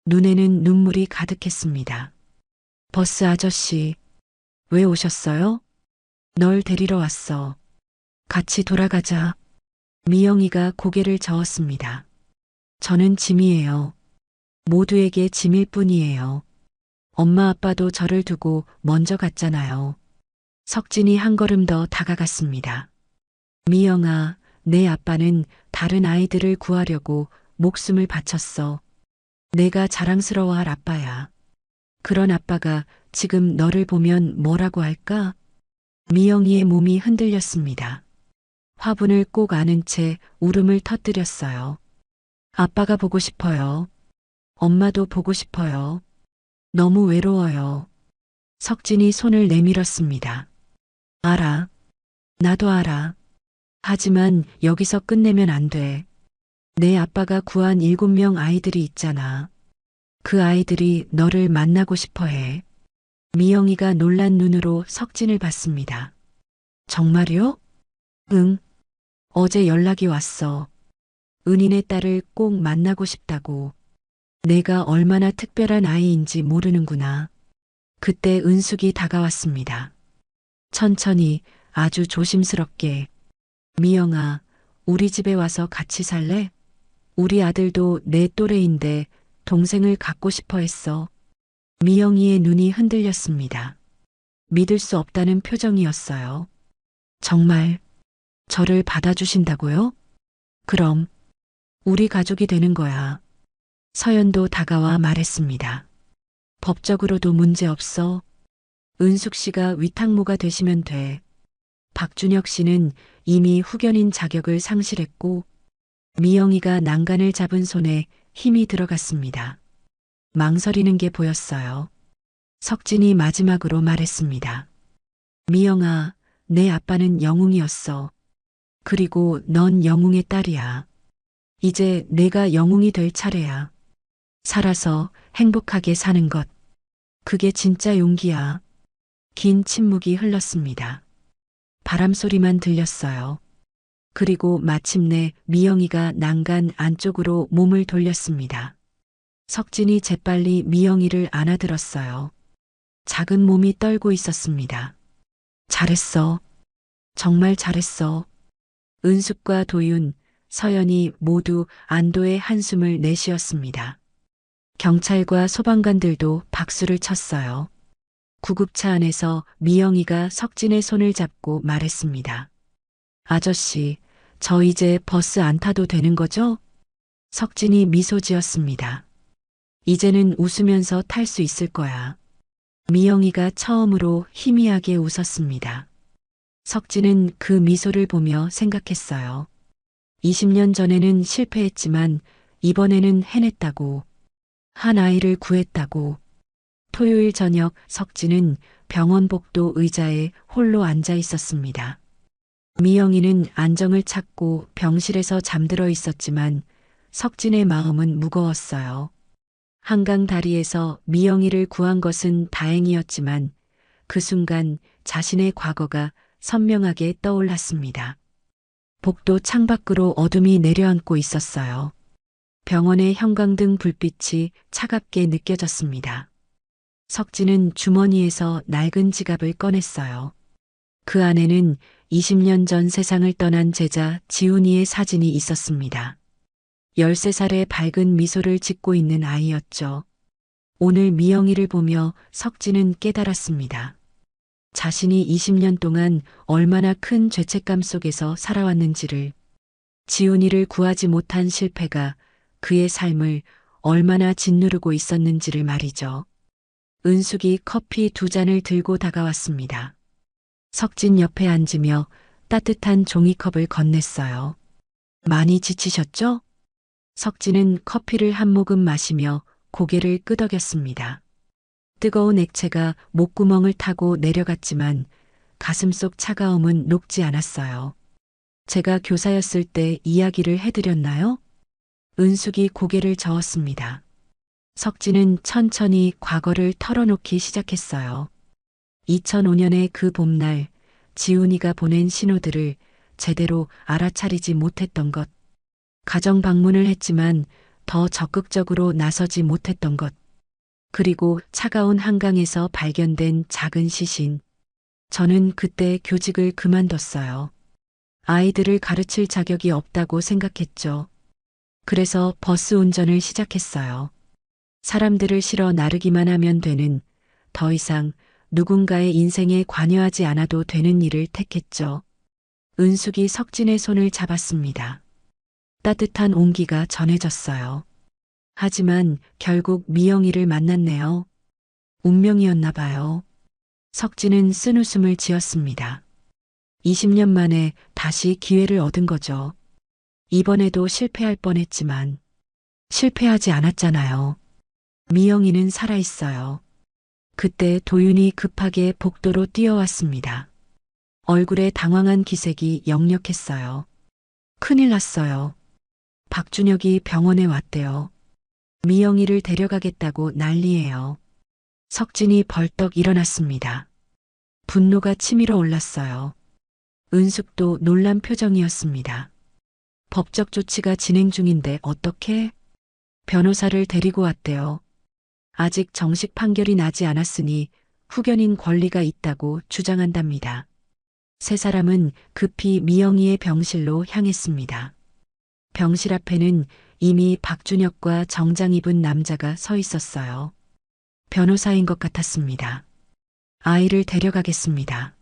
눈에는 눈물이 가득했습니다. 버스 아저씨, 왜 오셨어요? 널 데리러 왔어. 같이 돌아가자. 미영이가 고개를 저었습니다. 저는 짐이에요. 모두에게 짐일 뿐이에요. 엄마 아빠도 저를 두고 먼저 갔잖아요. 석진이 한 걸음 더 다가갔습니다. 미영아, 내 아빠는 다른 아이들을 구하려고 목숨을 바쳤어. 내가 자랑스러워할 아빠야. 그런 아빠가 지금 너를 보면 뭐라고 할까? 미영이의 몸이 흔들렸습니다. 화분을 꼭 안은 채 울음을 터뜨렸어요. 아빠가 보고 싶어요. 엄마도 보고 싶어요. 너무 외로워요. 석진이 손을 내밀었습니다. 알아. 나도 알아. 하지만 여기서 끝내면 안 돼. 내 아빠가 구한 7명 아이들이 있잖아. 그 아이들이 너를 만나고 싶어 해. 미영이가 놀란 눈으로 석진을 봤습니다. 정말요? 응. 어제 연락이 왔어. 은인의 딸을 꼭 만나고 싶다고. 내가 얼마나 특별한 아이인지 모르는구나. 그때 은숙이 다가왔습니다. 천천히 아주 조심스럽게. 미영아, 우리 집에 와서 같이 살래? 우리 아들도 내 또래인데 동생을 갖고 싶어 했어. 미영이의 눈이 흔들렸습니다. 믿을 수 없다는 표정이었어요. 정말 저를 받아주신다고요? 그럼 우리 가족이 되는 거야. 서연도 다가와 말했습니다. 법적으로도 문제 없어. 은숙 씨가 위탁모가 되시면 돼. 박준혁 씨는 이미 후견인 자격을 상실했고 미영이가 난간을 잡은 손에 힘이 들어갔습니다. 망설이는 게 보였어요. 석진이 마지막으로 말했습니다. 미영아, 내 아빠는 영웅이었어. 그리고 넌 영웅의 딸이야. 이제 내가 영웅이 될 차례야. 살아서 행복하게 사는 것. 그게 진짜 용기야. 긴 침묵이 흘렀습니다. 바람 소리만 들렸어요. 그리고 마침내 미영이가 난간 안쪽으로 몸을 돌렸습니다. 석진이 재빨리 미영이를 안아들었어요. 작은 몸이 떨고 있었습니다. 잘했어. 정말 잘했어. 은숙과 도윤, 서연이 모두 안도의 한숨을 내쉬었습니다. 경찰과 소방관들도 박수를 쳤어요. 구급차 안에서 미영이가 석진의 손을 잡고 말했습니다. 아저씨, 저 이제 버스 안 타도 되는 거죠? 석진이 미소 지었습니다. 이제는 웃으면서 탈 수 있을 거야. 미영이가 처음으로 희미하게 웃었습니다. 석진은 그 미소를 보며 생각했어요. 20년 전에는 실패했지만 이번에는 해냈다고. 한 아이를 구했다고. 토요일 저녁 석진은 병원 복도 의자에 홀로 앉아 있었습니다. 미영이는 안정을 찾고 병실에서 잠들어 있었지만 석진의 마음은 무거웠어요. 한강 다리에서 미영이를 구한 것은 다행이었지만 그 순간 자신의 과거가 선명하게 떠올랐습니다. 복도 창밖으로 어둠이 내려앉고 있었어요. 병원의 형광등 불빛이 차갑게 느껴졌습니다. 석진은 주머니에서 낡은 지갑을 꺼냈어요. 그 안에는 20년 전 세상을 떠난 제자 지훈이의 사진이 있었습니다. 13살의 밝은 미소를 짓고 있는 아이였죠. 오늘 미영이를 보며 석진은 깨달았습니다. 자신이 20년 동안 얼마나 큰 죄책감 속에서 살아왔는지를, 지훈이를 구하지 못한 실패가 그의 삶을 얼마나 짓누르고 있었는지를 말이죠. 은숙이 커피 2잔을 들고 다가왔습니다. 석진 옆에 앉으며 따뜻한 종이컵을 건넸어요. 많이 지치셨죠? 석진은 커피를 한 모금 마시며 고개를 끄덕였습니다. 뜨거운 액체가 목구멍을 타고 내려갔지만 가슴속 차가움은 녹지 않았어요. 제가 교사였을 때 이야기를 해드렸나요? 은숙이 고개를 저었습니다. 석진은 천천히 과거를 털어놓기 시작했어요. 2005년의 그 봄날, 지훈이가 보낸 신호들을 제대로 알아차리지 못했던 것, 가정 방문을 했지만 더 적극적으로 나서지 못했던 것, 그리고 차가운 한강에서 발견된 작은 시신. 저는 그때 교직을 그만뒀어요. 아이들을 가르칠 자격이 없다고 생각했죠. 그래서 버스 운전을 시작했어요. 사람들을 실어 나르기만 하면 되는, 더 이상 누군가의 인생에 관여하지 않아도 되는 일을 택했죠. 은숙이 석진의 손을 잡았습니다. 따뜻한 온기가 전해졌어요. 하지만 결국 미영이를 만났네요. 운명이었나 봐요. 석진은 쓴웃음을 지었습니다. 20년 만에 다시 기회를 얻은 거죠. 이번에도 실패할 뻔했지만 실패하지 않았잖아요. 미영이는 살아있어요. 그때 도윤이 급하게 복도로 뛰어왔습니다. 얼굴에 당황한 기색이 역력했어요. 큰일 났어요. 박준혁이 병원에 왔대요. 미영이를 데려가겠다고 난리예요. 석진이 벌떡 일어났습니다. 분노가 치밀어 올랐어요. 은숙도 놀란 표정이었습니다. 법적 조치가 진행 중인데 어떻게? 변호사를 데리고 왔대요. 아직 정식 판결이 나지 않았으니 후견인 권리가 있다고 주장한답니다. 세 사람은 급히 미영이의 병실로 향했습니다. 병실 앞에는 이미 박준혁과 정장 입은 남자가 서 있었어요. 변호사인 것 같았습니다. 아이를 데려가겠습니다.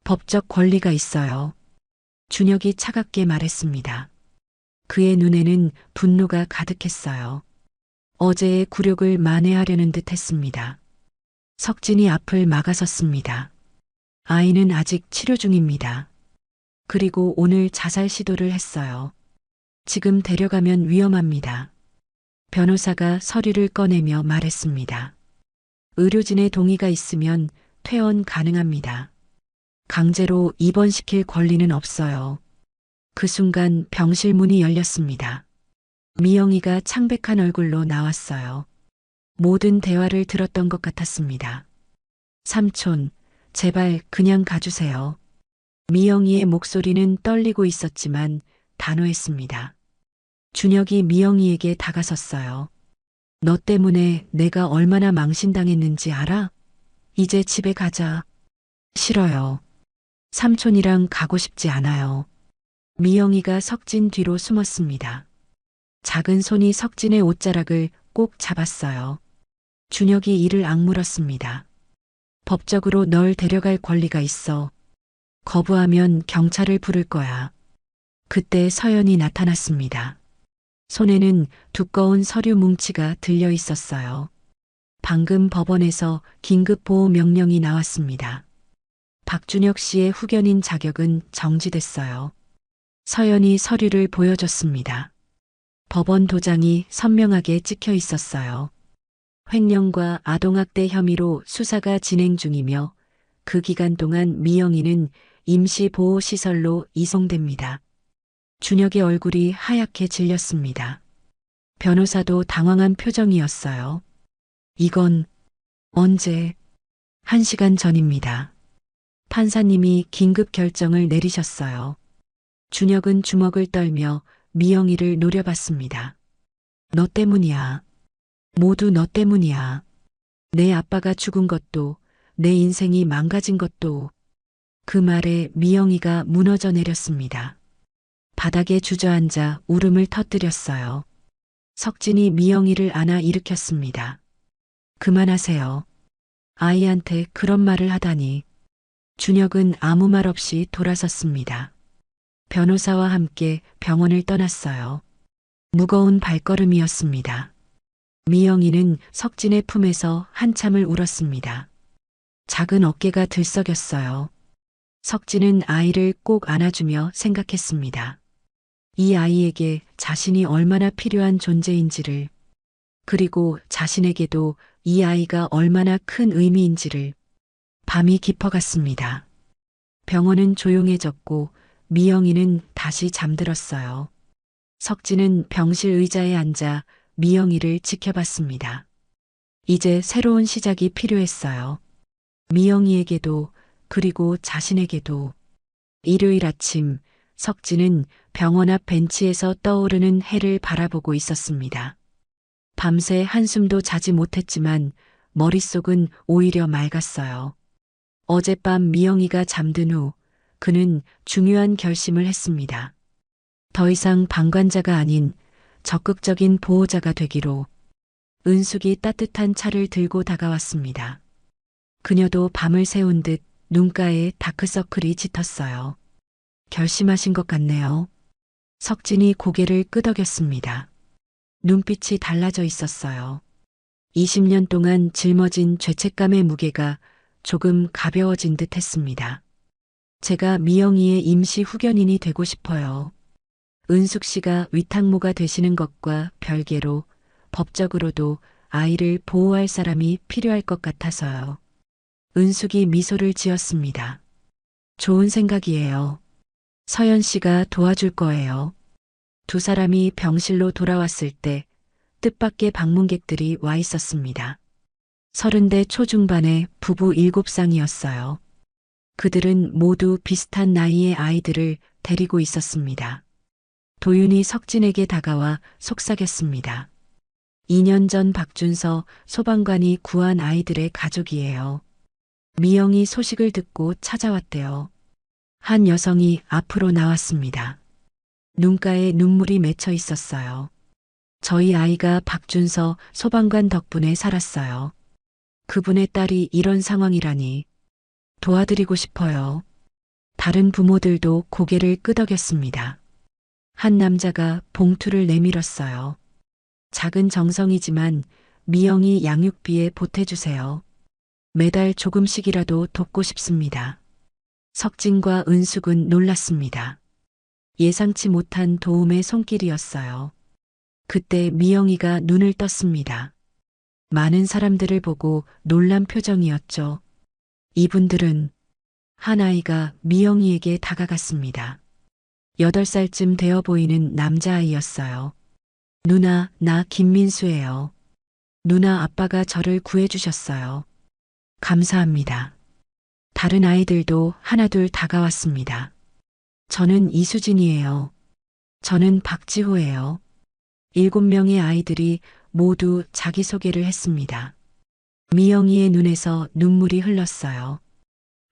법적 권리가 있어요. 준혁이 차갑게 말했습니다. 그의 눈에는 분노가 가득했어요. 어제의 굴욕을 만회하려는 듯 했습니다. 석진이 앞을 막아섰습니다. 아이는 아직 치료 중입니다. 그리고 오늘 자살 시도를 했어요. 지금 데려가면 위험합니다. 변호사가 서류를 꺼내며 말했습니다. 의료진의 동의가 있으면 퇴원 가능합니다. 강제로 입원시킬 권리는 없어요. 그 순간 병실 문이 열렸습니다. 미영이가 창백한 얼굴로 나왔어요. 모든 대화를 들었던 것 같았습니다. 삼촌, 제발 그냥 가주세요. 미영이의 목소리는 떨리고 있었지만 단호했습니다. 준혁이 미영이에게 다가섰어요. 너 때문에 내가 얼마나 망신당했는지 알아? 이제 집에 가자. 싫어요. 삼촌이랑 가고 싶지 않아요. 미영이가 석진 뒤로 숨었습니다. 작은 손이 석진의 옷자락을 꼭 잡았어요. 준혁이 이를 악물었습니다. 법적으로 널 데려갈 권리가 있어. 거부하면 경찰을 부를 거야. 그때 서연이 나타났습니다. 손에는 두꺼운 서류 뭉치가 들려 있었어요. 방금 법원에서 긴급보호 명령이 나왔습니다. 박준혁 씨의 후견인 자격은 정지됐어요. 서연이 서류를 보여줬습니다. 법원 도장이 선명하게 찍혀 있었어요. 횡령과 아동학대 혐의로 수사가 진행 중이며 그 기간 동안 미영이는 임시보호시설로 이송됩니다. 준혁의 얼굴이 하얗게 질렸습니다. 변호사도 당황한 표정이었어요. 이건 언제? 1시간 전입니다. 판사님이 긴급 결정을 내리셨어요. 준혁은 주먹을 떨며 미영이를 노려봤습니다. 너 때문이야. 모두 너 때문이야. 내 아빠가 죽은 것도, 내 인생이 망가진 것도. 그 말에 미영이가 무너져 내렸습니다. 바닥에 주저앉아 울음을 터뜨렸어요. 석진이 미영이를 안아 일으켰습니다. 그만하세요. 아이한테 그런 말을 하다니. 준혁은 아무 말 없이 돌아섰습니다. 변호사와 함께 병원을 떠났어요. 무거운 발걸음이었습니다. 미영이는 석진의 품에서 한참을 울었습니다. 작은 어깨가 들썩였어요. 석진은 아이를 꼭 안아주며 생각했습니다. 이 아이에게 자신이 얼마나 필요한 존재인지를, 그리고 자신에게도 이 아이가 얼마나 큰 의미인지를. 밤이 깊어갔습니다. 병원은 조용해졌고 미영이는 다시 잠들었어요. 석진은 병실 의자에 앉아 미영이를 지켜봤습니다. 이제 새로운 시작이 필요했어요. 미영이에게도, 그리고 자신에게도. 일요일 아침, 석진은 병원 앞 벤치에서 떠오르는 해를 바라보고 있었습니다. 밤새 한숨도 자지 못했지만 머릿속은 오히려 맑았어요. 어젯밤 미영이가 잠든 후 그는 중요한 결심을 했습니다. 더 이상 방관자가 아닌 적극적인 보호자가 되기로. 은숙이 따뜻한 차를 들고 다가왔습니다. 그녀도 밤을 새운 듯 눈가에 다크서클이 짙었어요. 결심하신 것 같네요. 석진이 고개를 끄덕였습니다. 눈빛이 달라져 있었어요. 20년 동안 짊어진 죄책감의 무게가 조금 가벼워진 듯 했습니다. 제가 미영이의 임시 후견인이 되고 싶어요. 은숙 씨가 위탁모가 되시는 것과 별개로 법적으로도 아이를 보호할 사람이 필요할 것 같아서요. 은숙이 미소를 지었습니다. 좋은 생각이에요. 서연 씨가 도와줄 거예요. 두 사람이 병실로 돌아왔을 때 뜻밖의 방문객들이 와 있었습니다. 30대 초중반의 부부 7쌍이었어요. 그들은 모두 비슷한 나이의 아이들을 데리고 있었습니다. 도윤이 석진에게 다가와 속삭였습니다. 2년 전 박준서 소방관이 구한 아이들의 가족이에요. 미영이 소식을 듣고 찾아왔대요. 한 여성이 앞으로 나왔습니다. 눈가에 눈물이 맺혀 있었어요. 저희 아이가 박준서 소방관 덕분에 살았어요. 그분의 딸이 이런 상황이라니. 도와드리고 싶어요. 다른 부모들도 고개를 끄덕였습니다. 한 남자가 봉투를 내밀었어요. 작은 정성이지만 미영이 양육비에 보태주세요. 매달 조금씩이라도 돕고 싶습니다. 석진과 은숙은 놀랐습니다. 예상치 못한 도움의 손길이었어요. 그때 미영이가 눈을 떴습니다. 많은 사람들을 보고 놀란 표정이었죠. 이분들은 한 아이가 미영이에게 다가갔습니다. 8살쯤 되어 보이는 남자아이였어요. 누나, 나 김민수예요. 누나 아빠가 저를 구해주셨어요. 감사합니다. 다른 아이들도 하나둘 다가왔습니다. 저는 이수진이에요. 저는 박지호예요. 7명의 아이들이 모두 자기소개를 했습니다. 미영이의 눈에서 눈물이 흘렀어요.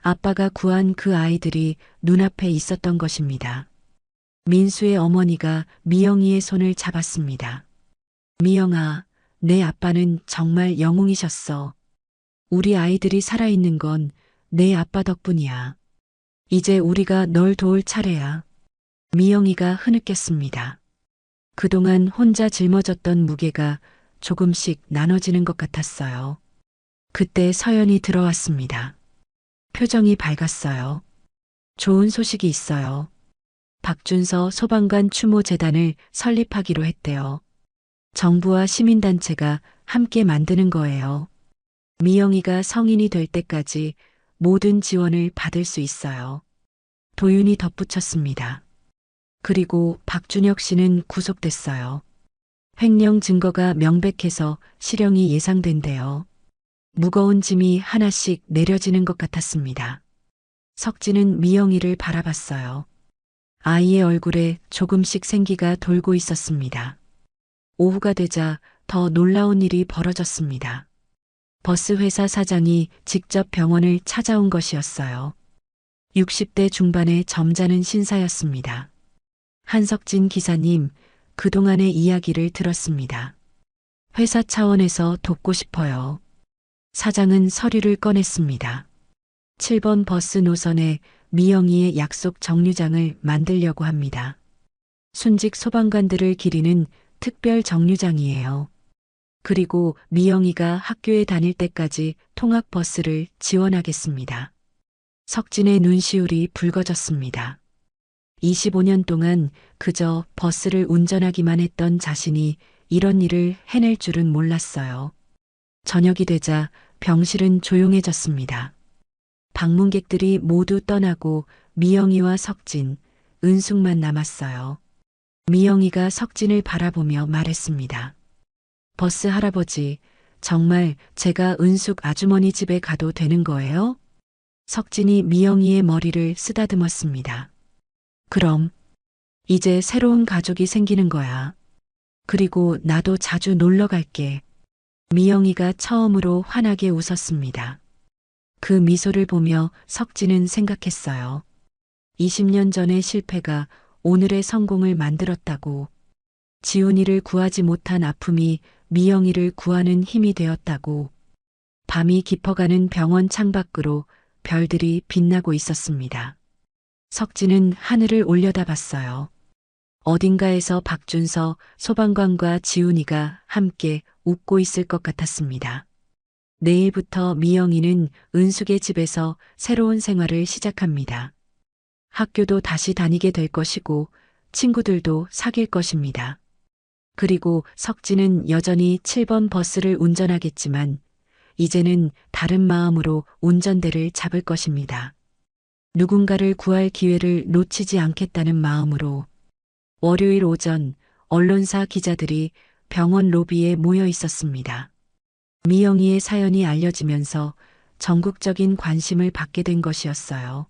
아빠가 구한 그 아이들이 눈앞에 있었던 것입니다. 민수의 어머니가 미영이의 손을 잡았습니다. 미영아, 내 아빠는 정말 영웅이셨어. 우리 아이들이 살아있는 건 내 아빠 덕분이야. 이제 우리가 널 도울 차례야. 미영이가 흐느꼈습니다. 그동안 혼자 짊어졌던 무게가 조금씩 나눠지는 것 같았어요. 그때 서연이 들어왔습니다. 표정이 밝았어요. 좋은 소식이 있어요. 박준서 소방관 추모 재단을 설립하기로 했대요. 정부와 시민단체가 함께 만드는 거예요. 미영이가 성인이 될 때까지 모든 지원을 받을 수 있어요. 도윤이 덧붙였습니다. 그리고 박준혁 씨는 구속됐어요. 횡령 증거가 명백해서 실형이 예상된대요. 무거운 짐이 하나씩 내려지는 것 같았습니다. 석진은 미영이를 바라봤어요. 아이의 얼굴에 조금씩 생기가 돌고 있었습니다. 오후가 되자 더 놀라운 일이 벌어졌습니다. 버스 회사 사장이 직접 병원을 찾아온 것이었어요. 60대 중반의 점잖은 신사였습니다. 한석진 기사님, 그동안의 이야기를 들었습니다. 회사 차원에서 돕고 싶어요. 사장은 서류를 꺼냈습니다. 7번 버스 노선에 미영이의 약속 정류장을 만들려고 합니다. 순직 소방관들을 기리는 특별 정류장이에요. 그리고 미영이가 학교에 다닐 때까지 통학버스를 지원하겠습니다. 석진의 눈시울이 붉어졌습니다. 25년 동안 그저 버스를 운전하기만 했던 자신이 이런 일을 해낼 줄은 몰랐어요. 저녁이 되자 병실은 조용해졌습니다. 방문객들이 모두 떠나고 미영이와 석진, 은숙만 남았어요. 미영이가 석진을 바라보며 말했습니다. 버스 할아버지, 정말 제가 은숙 아주머니 집에 가도 되는 거예요? 석진이 미영이의 머리를 쓰다듬었습니다. 그럼, 이제 새로운 가족이 생기는 거야. 그리고 나도 자주 놀러 갈게. 미영이가 처음으로 환하게 웃었습니다. 그 미소를 보며 석진은 생각했어요. 20년 전의 실패가 오늘의 성공을 만들었다고. 지훈이를 구하지 못한 아픔이 미영이를 구하는 힘이 되었다고. 밤이 깊어가는 병원 창밖으로 별들이 빛나고 있었습니다. 석진은 하늘을 올려다봤어요. 어딘가에서 박준서, 소방관과 지훈이가 함께 웃고 있을 것 같았습니다. 내일부터 미영이는 은숙의 집에서 새로운 생활을 시작합니다. 학교도 다시 다니게 될 것이고 친구들도 사귈 것입니다. 그리고 석진은 여전히 7번 버스를 운전하겠지만 이제는 다른 마음으로 운전대를 잡을 것입니다. 누군가를 구할 기회를 놓치지 않겠다는 마음으로. 월요일 오전 언론사 기자들이 병원 로비에 모여 있었습니다. 미영이의 사연이 알려지면서 전국적인 관심을 받게 된 것이었어요.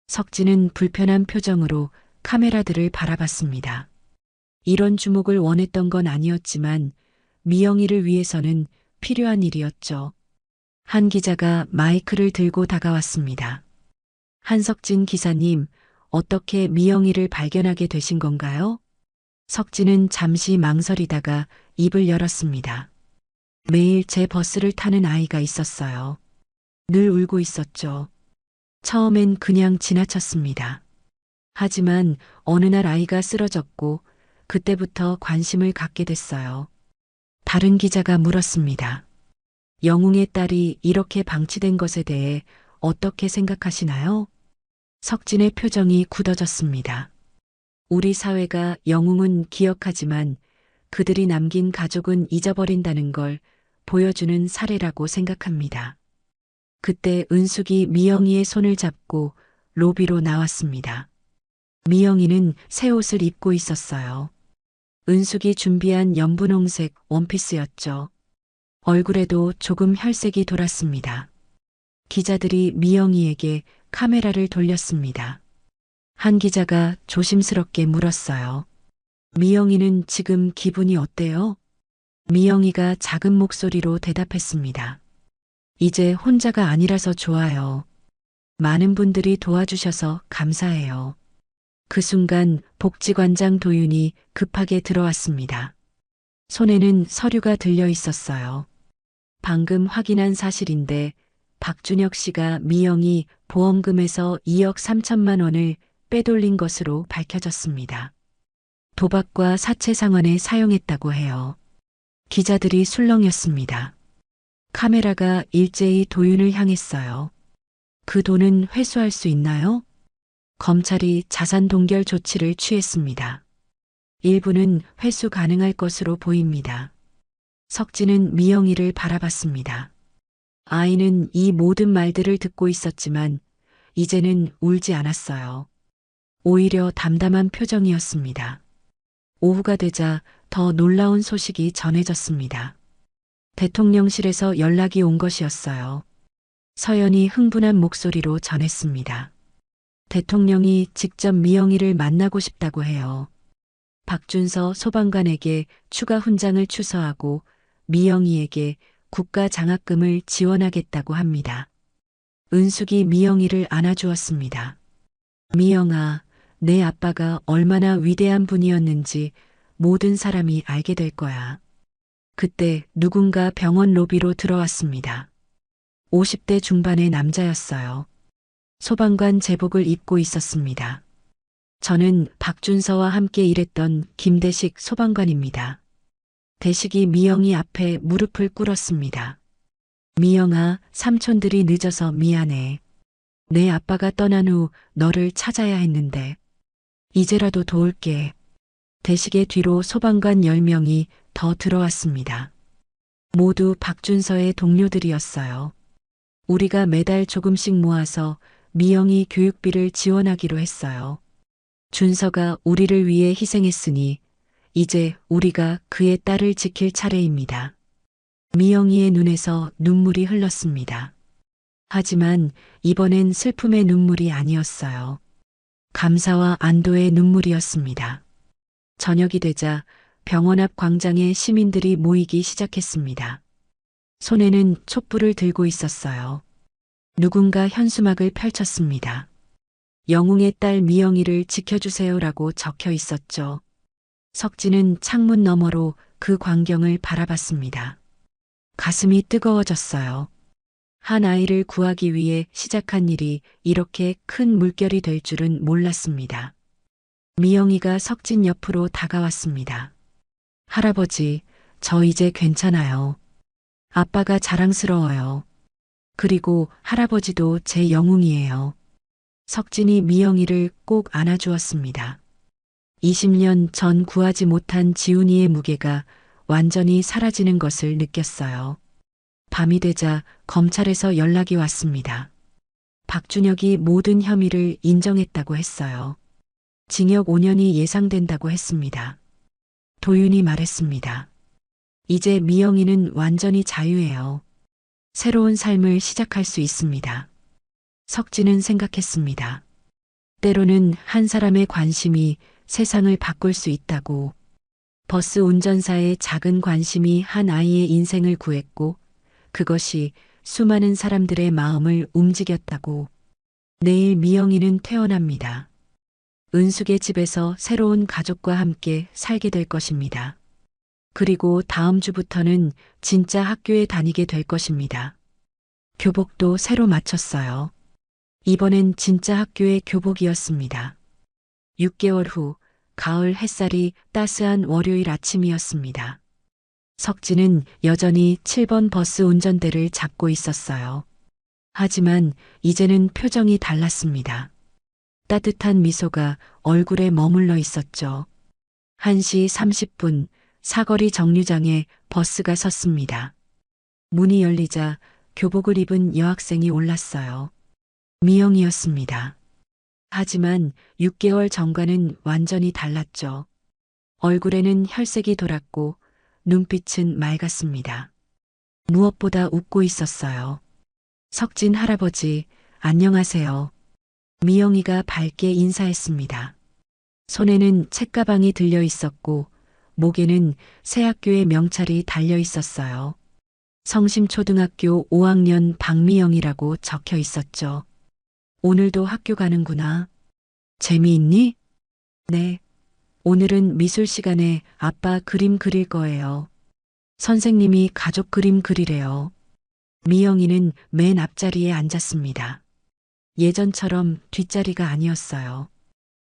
석진은 불편한 표정으로 카메라들을 바라봤습니다. 이런 주목을 원했던 건 아니었지만 미영이를 위해서는 필요한 일이었죠. 한 기자가 마이크를 들고 다가왔습니다. 한석진 기사님, 어떻게 미영이를 발견하게 되신 건가요? 석진은 잠시 망설이다가 입을 열었습니다. 매일 제 버스를 타는 아이가 있었어요. 늘 울고 있었죠. 처음엔 그냥 지나쳤습니다. 하지만 어느 날 아이가 쓰러졌고 그때부터 관심을 갖게 됐어요. 다른 기자가 물었습니다. 영웅의 딸이 이렇게 방치된 것에 대해 어떻게 생각하시나요? 석진의 표정이 굳어졌습니다. 우리 사회가 영웅은 기억하지만 그들이 남긴 가족은 잊어버린다는 걸 보여주는 사례라고 생각합니다. 그때 은숙이 미영이의 손을 잡고 로비로 나왔습니다. 미영이는 새 옷을 입고 있었어요. 은숙이 준비한 연분홍색 원피스였죠. 얼굴에도 조금 혈색이 돌았습니다. 기자들이 미영이에게 카메라를 돌렸습니다. 한 기자가 조심스럽게 물었어요. 미영이는 지금 기분이 어때요? 미영이가 작은 목소리로 대답했습니다. 이제 혼자가 아니라서 좋아요. 많은 분들이 도와주셔서 감사해요. 그 순간 복지관장 도윤이 급하게 들어왔습니다. 손에는 서류가 들려 있었어요. 방금 확인한 사실인데 박준혁 씨가 미영이 보험금에서 2억 3천만 원을 빼돌린 것으로 밝혀졌습니다. 도박과 사채 상환에 사용했다고 해요. 기자들이 술렁였습니다. 카메라가 일제히 도윤을 향했어요. 그 돈은 회수할 수 있나요? 검찰이 자산 동결 조치를 취했습니다. 일부는 회수 가능할 것으로 보입니다. 석진은 미영이를 바라봤습니다. 아이는 이 모든 말들을 듣고 있었지만 이제는 울지 않았어요. 오히려 담담한 표정이었습니다. 오후가 되자 더 놀라운 소식이 전해졌습니다. 대통령실에서 연락이 온 것이었어요. 서연이 흥분한 목소리로 전했습니다. 대통령이 직접 미영이를 만나고 싶다고 해요. 박준서 소방관에게 추가 훈장을 추서하고 미영이에게 국가 장학금을 지원하겠다고 합니다. 은숙이 미영이를 안아주었습니다. 미영아, 내 아빠가 얼마나 위대한 분이었는지 모든 사람이 알게 될 거야. 그때 누군가 병원 로비로 들어왔습니다. 50대 중반의 남자였어요. 소방관 제복을 입고 있었습니다. 저는 박준서와 함께 일했던 김대식 소방관입니다. 대식이 미영이 앞에 무릎을 꿇었습니다. 미영아, 삼촌들이 늦어서 미안해. 내 아빠가 떠난 후 너를 찾아야 했는데 이제라도 도울게. 대식의 뒤로 소방관 10명이 더 들어왔습니다. 모두 박준서의 동료들이었어요. 우리가 매달 조금씩 모아서 미영이 교육비를 지원하기로 했어요. 준서가 우리를 위해 희생했으니 이제 우리가 그의 딸을 지킬 차례입니다. 미영이의 눈에서 눈물이 흘렀습니다. 하지만 이번엔 슬픔의 눈물이 아니었어요. 감사와 안도의 눈물이었습니다. 저녁이 되자 병원 앞 광장에 시민들이 모이기 시작했습니다. 손에는 촛불을 들고 있었어요. 누군가 현수막을 펼쳤습니다. 영웅의 딸 미영이를 지켜주세요라고 적혀 있었죠. 석진은 창문 너머로 그 광경을 바라봤습니다. 가슴이 뜨거워졌어요. 한 아이를 구하기 위해 시작한 일이 이렇게 큰 물결이 될 줄은 몰랐습니다. 미영이가 석진 옆으로 다가왔습니다. 할아버지, 저 이제 괜찮아요. 아빠가 자랑스러워요. 그리고 할아버지도 제 영웅이에요. 석진이 미영이를 꼭 안아주었습니다. 20년 전 구하지 못한 지훈이의 무게가 완전히 사라지는 것을 느꼈어요. 밤이 되자 검찰에서 연락이 왔습니다. 박준혁이 모든 혐의를 인정했다고 했어요. 징역 5년이 예상된다고 했습니다. 도윤이 말했습니다. 이제 미영이는 완전히 자유예요. 새로운 삶을 시작할 수 있습니다. 석진은 생각했습니다. 때로는 한 사람의 관심이 세상을 바꿀 수 있다고. 버스 운전사의 작은 관심이 한 아이의 인생을 구했고 그것이 수많은 사람들의 마음을 움직였다고. 내일 미영이는 퇴원합니다. 은숙의 집에서 새로운 가족과 함께 살게 될 것입니다. 그리고 다음 주부터는 진짜 학교에 다니게 될 것입니다. 교복도 새로 맞췄어요. 이번엔 진짜 학교의 교복이었습니다. 6개월 후 가을 햇살이 따스한 월요일 아침이었습니다. 석진은 여전히 7번 버스 운전대를 잡고 있었어요. 하지만 이제는 표정이 달랐습니다. 따뜻한 미소가 얼굴에 머물러 있었죠. 1시 30분 사거리 정류장에 버스가 섰습니다. 문이 열리자 교복을 입은 여학생이 올랐어요. 미영이었습니다. 하지만 6개월 전과는 완전히 달랐죠. 얼굴에는 혈색이 돌았고 눈빛은 맑았습니다. 무엇보다 웃고 있었어요. 석진 할아버지, 안녕하세요. 미영이가 밝게 인사했습니다. 손에는 책가방이 들려 있었고 목에는 새 학교의 명찰이 달려 있었어요. 성심초등학교 5학년 박미영이라고 적혀 있었죠. 오늘도 학교 가는구나. 재미있니? 네. 오늘은 미술 시간에 아빠 그림 그릴 거예요. 선생님이 가족 그림 그리래요. 미영이는 맨 앞자리에 앉았습니다. 예전처럼 뒷자리가 아니었어요.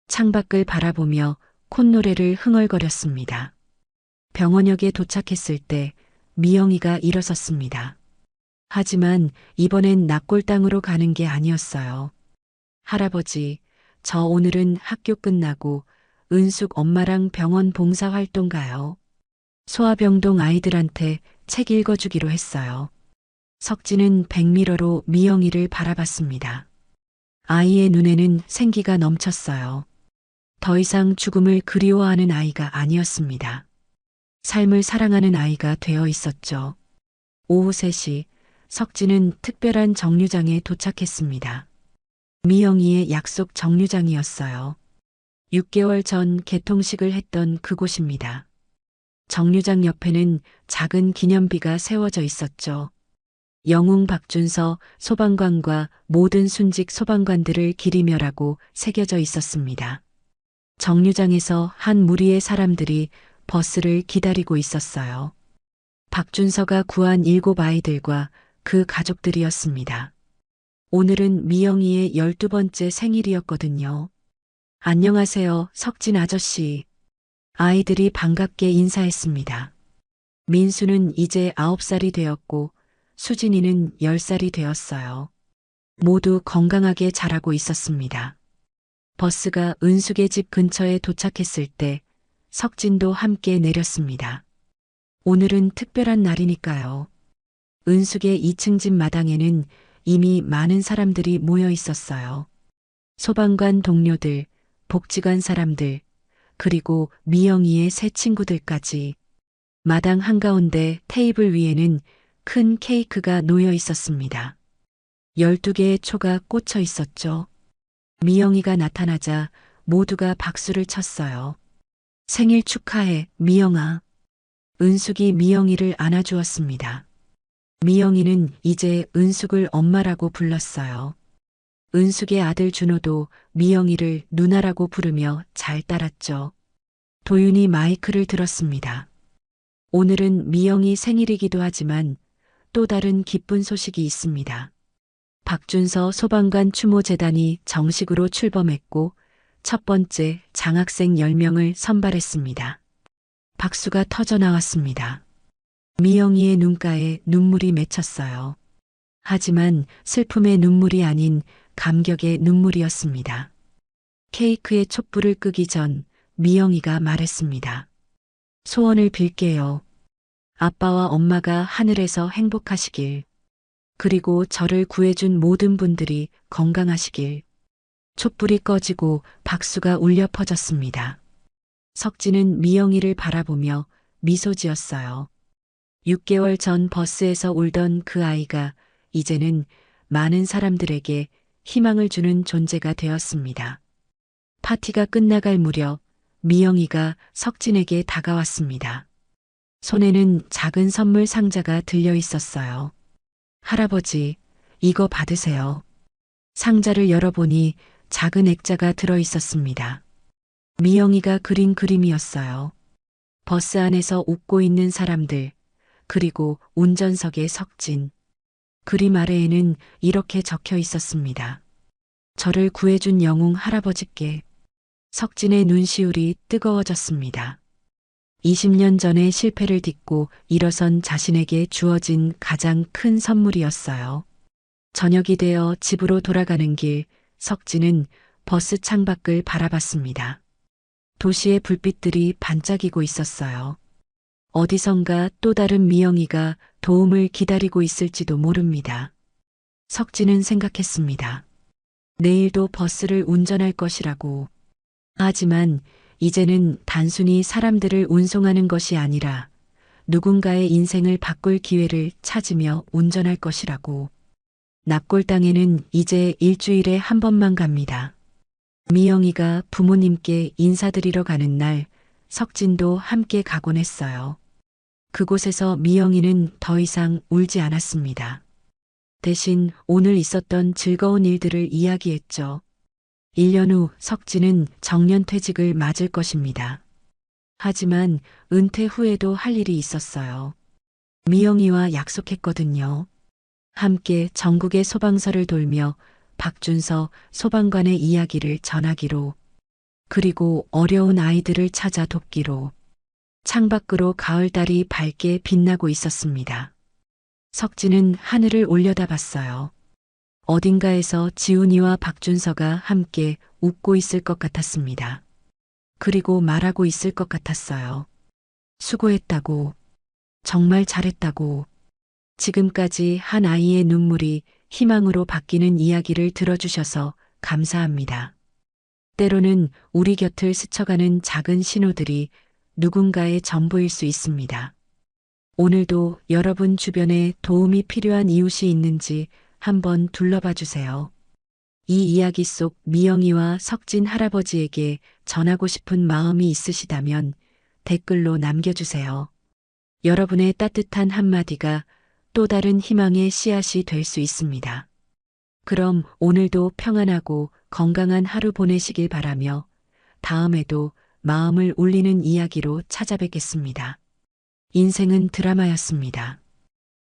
창밖을 바라보며 콧노래를 흥얼거렸습니다. 병원역에 도착했을 때 미영이가 일어섰습니다. 하지만 이번엔 납골당으로 가는 게 아니었어요. 할아버지, 저 오늘은 학교 끝나고 은숙 엄마랑 병원 봉사활동 가요. 소아병동 아이들한테 책 읽어주기로 했어요. 석진은 백미러로 미영이를 바라봤습니다. 아이의 눈에는 생기가 넘쳤어요. 더 이상 죽음을 그리워하는 아이가 아니었습니다. 삶을 사랑하는 아이가 되어 있었죠. 오후 3시 석진은 특별한 정류장에 도착했습니다. 미영이의 약속 정류장이었어요. 6개월 전 개통식을 했던 그곳입니다. 정류장 옆에는 작은 기념비가 세워져 있었죠. 영웅 박준서 소방관과 모든 순직 소방관들을 기리며라고 새겨져 있었습니다. 정류장에서 한 무리의 사람들이 버스를 기다리고 있었어요. 박준서가 구한 7 아이들과 그 가족들이었습니다. 오늘은 미영이의 12번째 생일이었거든요. 안녕하세요, 석진 아저씨. 아이들이 반갑게 인사했습니다. 민수는 이제 9살이 되었고 수진이는 10살이 되었어요. 모두 건강하게 자라고 있었습니다. 버스가 은숙의 집 근처에 도착했을 때 석진도 함께 내렸습니다. 오늘은 특별한 날이니까요. 은숙의 2층 집 마당에는 이미 많은 사람들이 모여 있었어요. 소방관 동료들, 복지관 사람들, 그리고 미영이의 새 친구들까지. 마당 한가운데 테이블 위에는 큰 케이크가 놓여 있었습니다. 12개의 초가 꽂혀 있었죠. 미영이가 나타나자 모두가 박수를 쳤어요. 생일 축하해, 미영아. 은숙이 미영이를 안아주었습니다. 미영이는 이제 은숙을 엄마라고 불렀어요. 은숙의 아들 준호도 미영이를 누나라고 부르며 잘 따랐죠. 도윤이 마이크를 들었습니다. 오늘은 미영이 생일이기도 하지만 또 다른 기쁜 소식이 있습니다. 박준서 소방관 추모재단이 정식으로 출범했고 첫 번째 장학생 10명을 선발했습니다. 박수가 터져 나왔습니다. 미영이의 눈가에 눈물이 맺혔어요. 하지만 슬픔의 눈물이 아닌 감격의 눈물이었습니다. 케이크의 촛불을 끄기 전 미영이가 말했습니다. 소원을 빌게요. 아빠와 엄마가 하늘에서 행복하시길. 그리고 저를 구해준 모든 분들이 건강하시길. 촛불이 꺼지고 박수가 울려 퍼졌습니다. 석진은 미영이를 바라보며 미소 지었어요. 6개월 전 버스에서 울던 그 아이가 이제는 많은 사람들에게 희망을 주는 존재가 되었습니다. 파티가 끝나갈 무렵 미영이가 석진에게 다가왔습니다. 손에는 작은 선물 상자가 들려 있었어요. 할아버지, 이거 받으세요. 상자를 열어보니 작은 액자가 들어 있었습니다. 미영이가 그린 그림이었어요. 버스 안에서 웃고 있는 사람들, 그리고 운전석의 석진. 그림 아래에는 이렇게 적혀 있었습니다. 저를 구해준 영웅 할아버지께. 석진의 눈시울이 뜨거워졌습니다. 20년 전의 실패를 딛고 일어선 자신에게 주어진 가장 큰 선물이었어요. 저녁이 되어 집으로 돌아가는 길, 석진은 버스 창밖을 바라봤습니다. 도시의 불빛들이 반짝이고 있었어요. 어디선가 또 다른 미영이가 도움을 기다리고 있을지도 모릅니다. 석진은 생각했습니다. 내일도 버스를 운전할 것이라고. 하지만 이제는 단순히 사람들을 운송하는 것이 아니라 누군가의 인생을 바꿀 기회를 찾으며 운전할 것이라고. 납골당에는 이제 일주일에 한 번만 갑니다. 미영이가 부모님께 인사드리러 가는 날 석진도 함께 가곤 했어요. 그곳에서 미영이는 더 이상 울지 않았습니다. 대신 오늘 있었던 즐거운 일들을 이야기했죠. 1년 후 석진은 정년퇴직을 맞을 것입니다. 하지만 은퇴 후에도 할 일이 있었어요. 미영이와 약속했거든요. 함께 전국의 소방서를 돌며 박준서 소방관의 이야기를 전하기로, 그리고 어려운 아이들을 찾아 돕기로. 창밖으로 가을달이 밝게 빛나고 있었습니다. 석진은 하늘을 올려다봤어요. 어딘가에서 지훈이와 박준서가 함께 웃고 있을 것 같았습니다. 그리고 말하고 있을 것 같았어요. 수고했다고. 정말 잘했다고. 지금까지 한 아이의 눈물이 희망으로 바뀌는 이야기를 들어주셔서 감사합니다. 때로는 우리 곁을 스쳐가는 작은 신호들이 누군가의 전부일 수 있습니다. 오늘도 여러분 주변에 도움이 필요한 이웃이 있는지 한번 둘러봐 주세요. 이 이야기 속 미영이와 석진 할아버지에게 전하고 싶은 마음이 있으시다면 댓글로 남겨주세요. 여러분의 따뜻한 한마디가 또 다른 희망의 씨앗이 될 수 있습니다. 그럼 오늘도 평안하고 건강한 하루 보내시길 바라며 다음에도 마음을 울리는 이야기로 찾아뵙겠습니다. 인생은 드라마였습니다.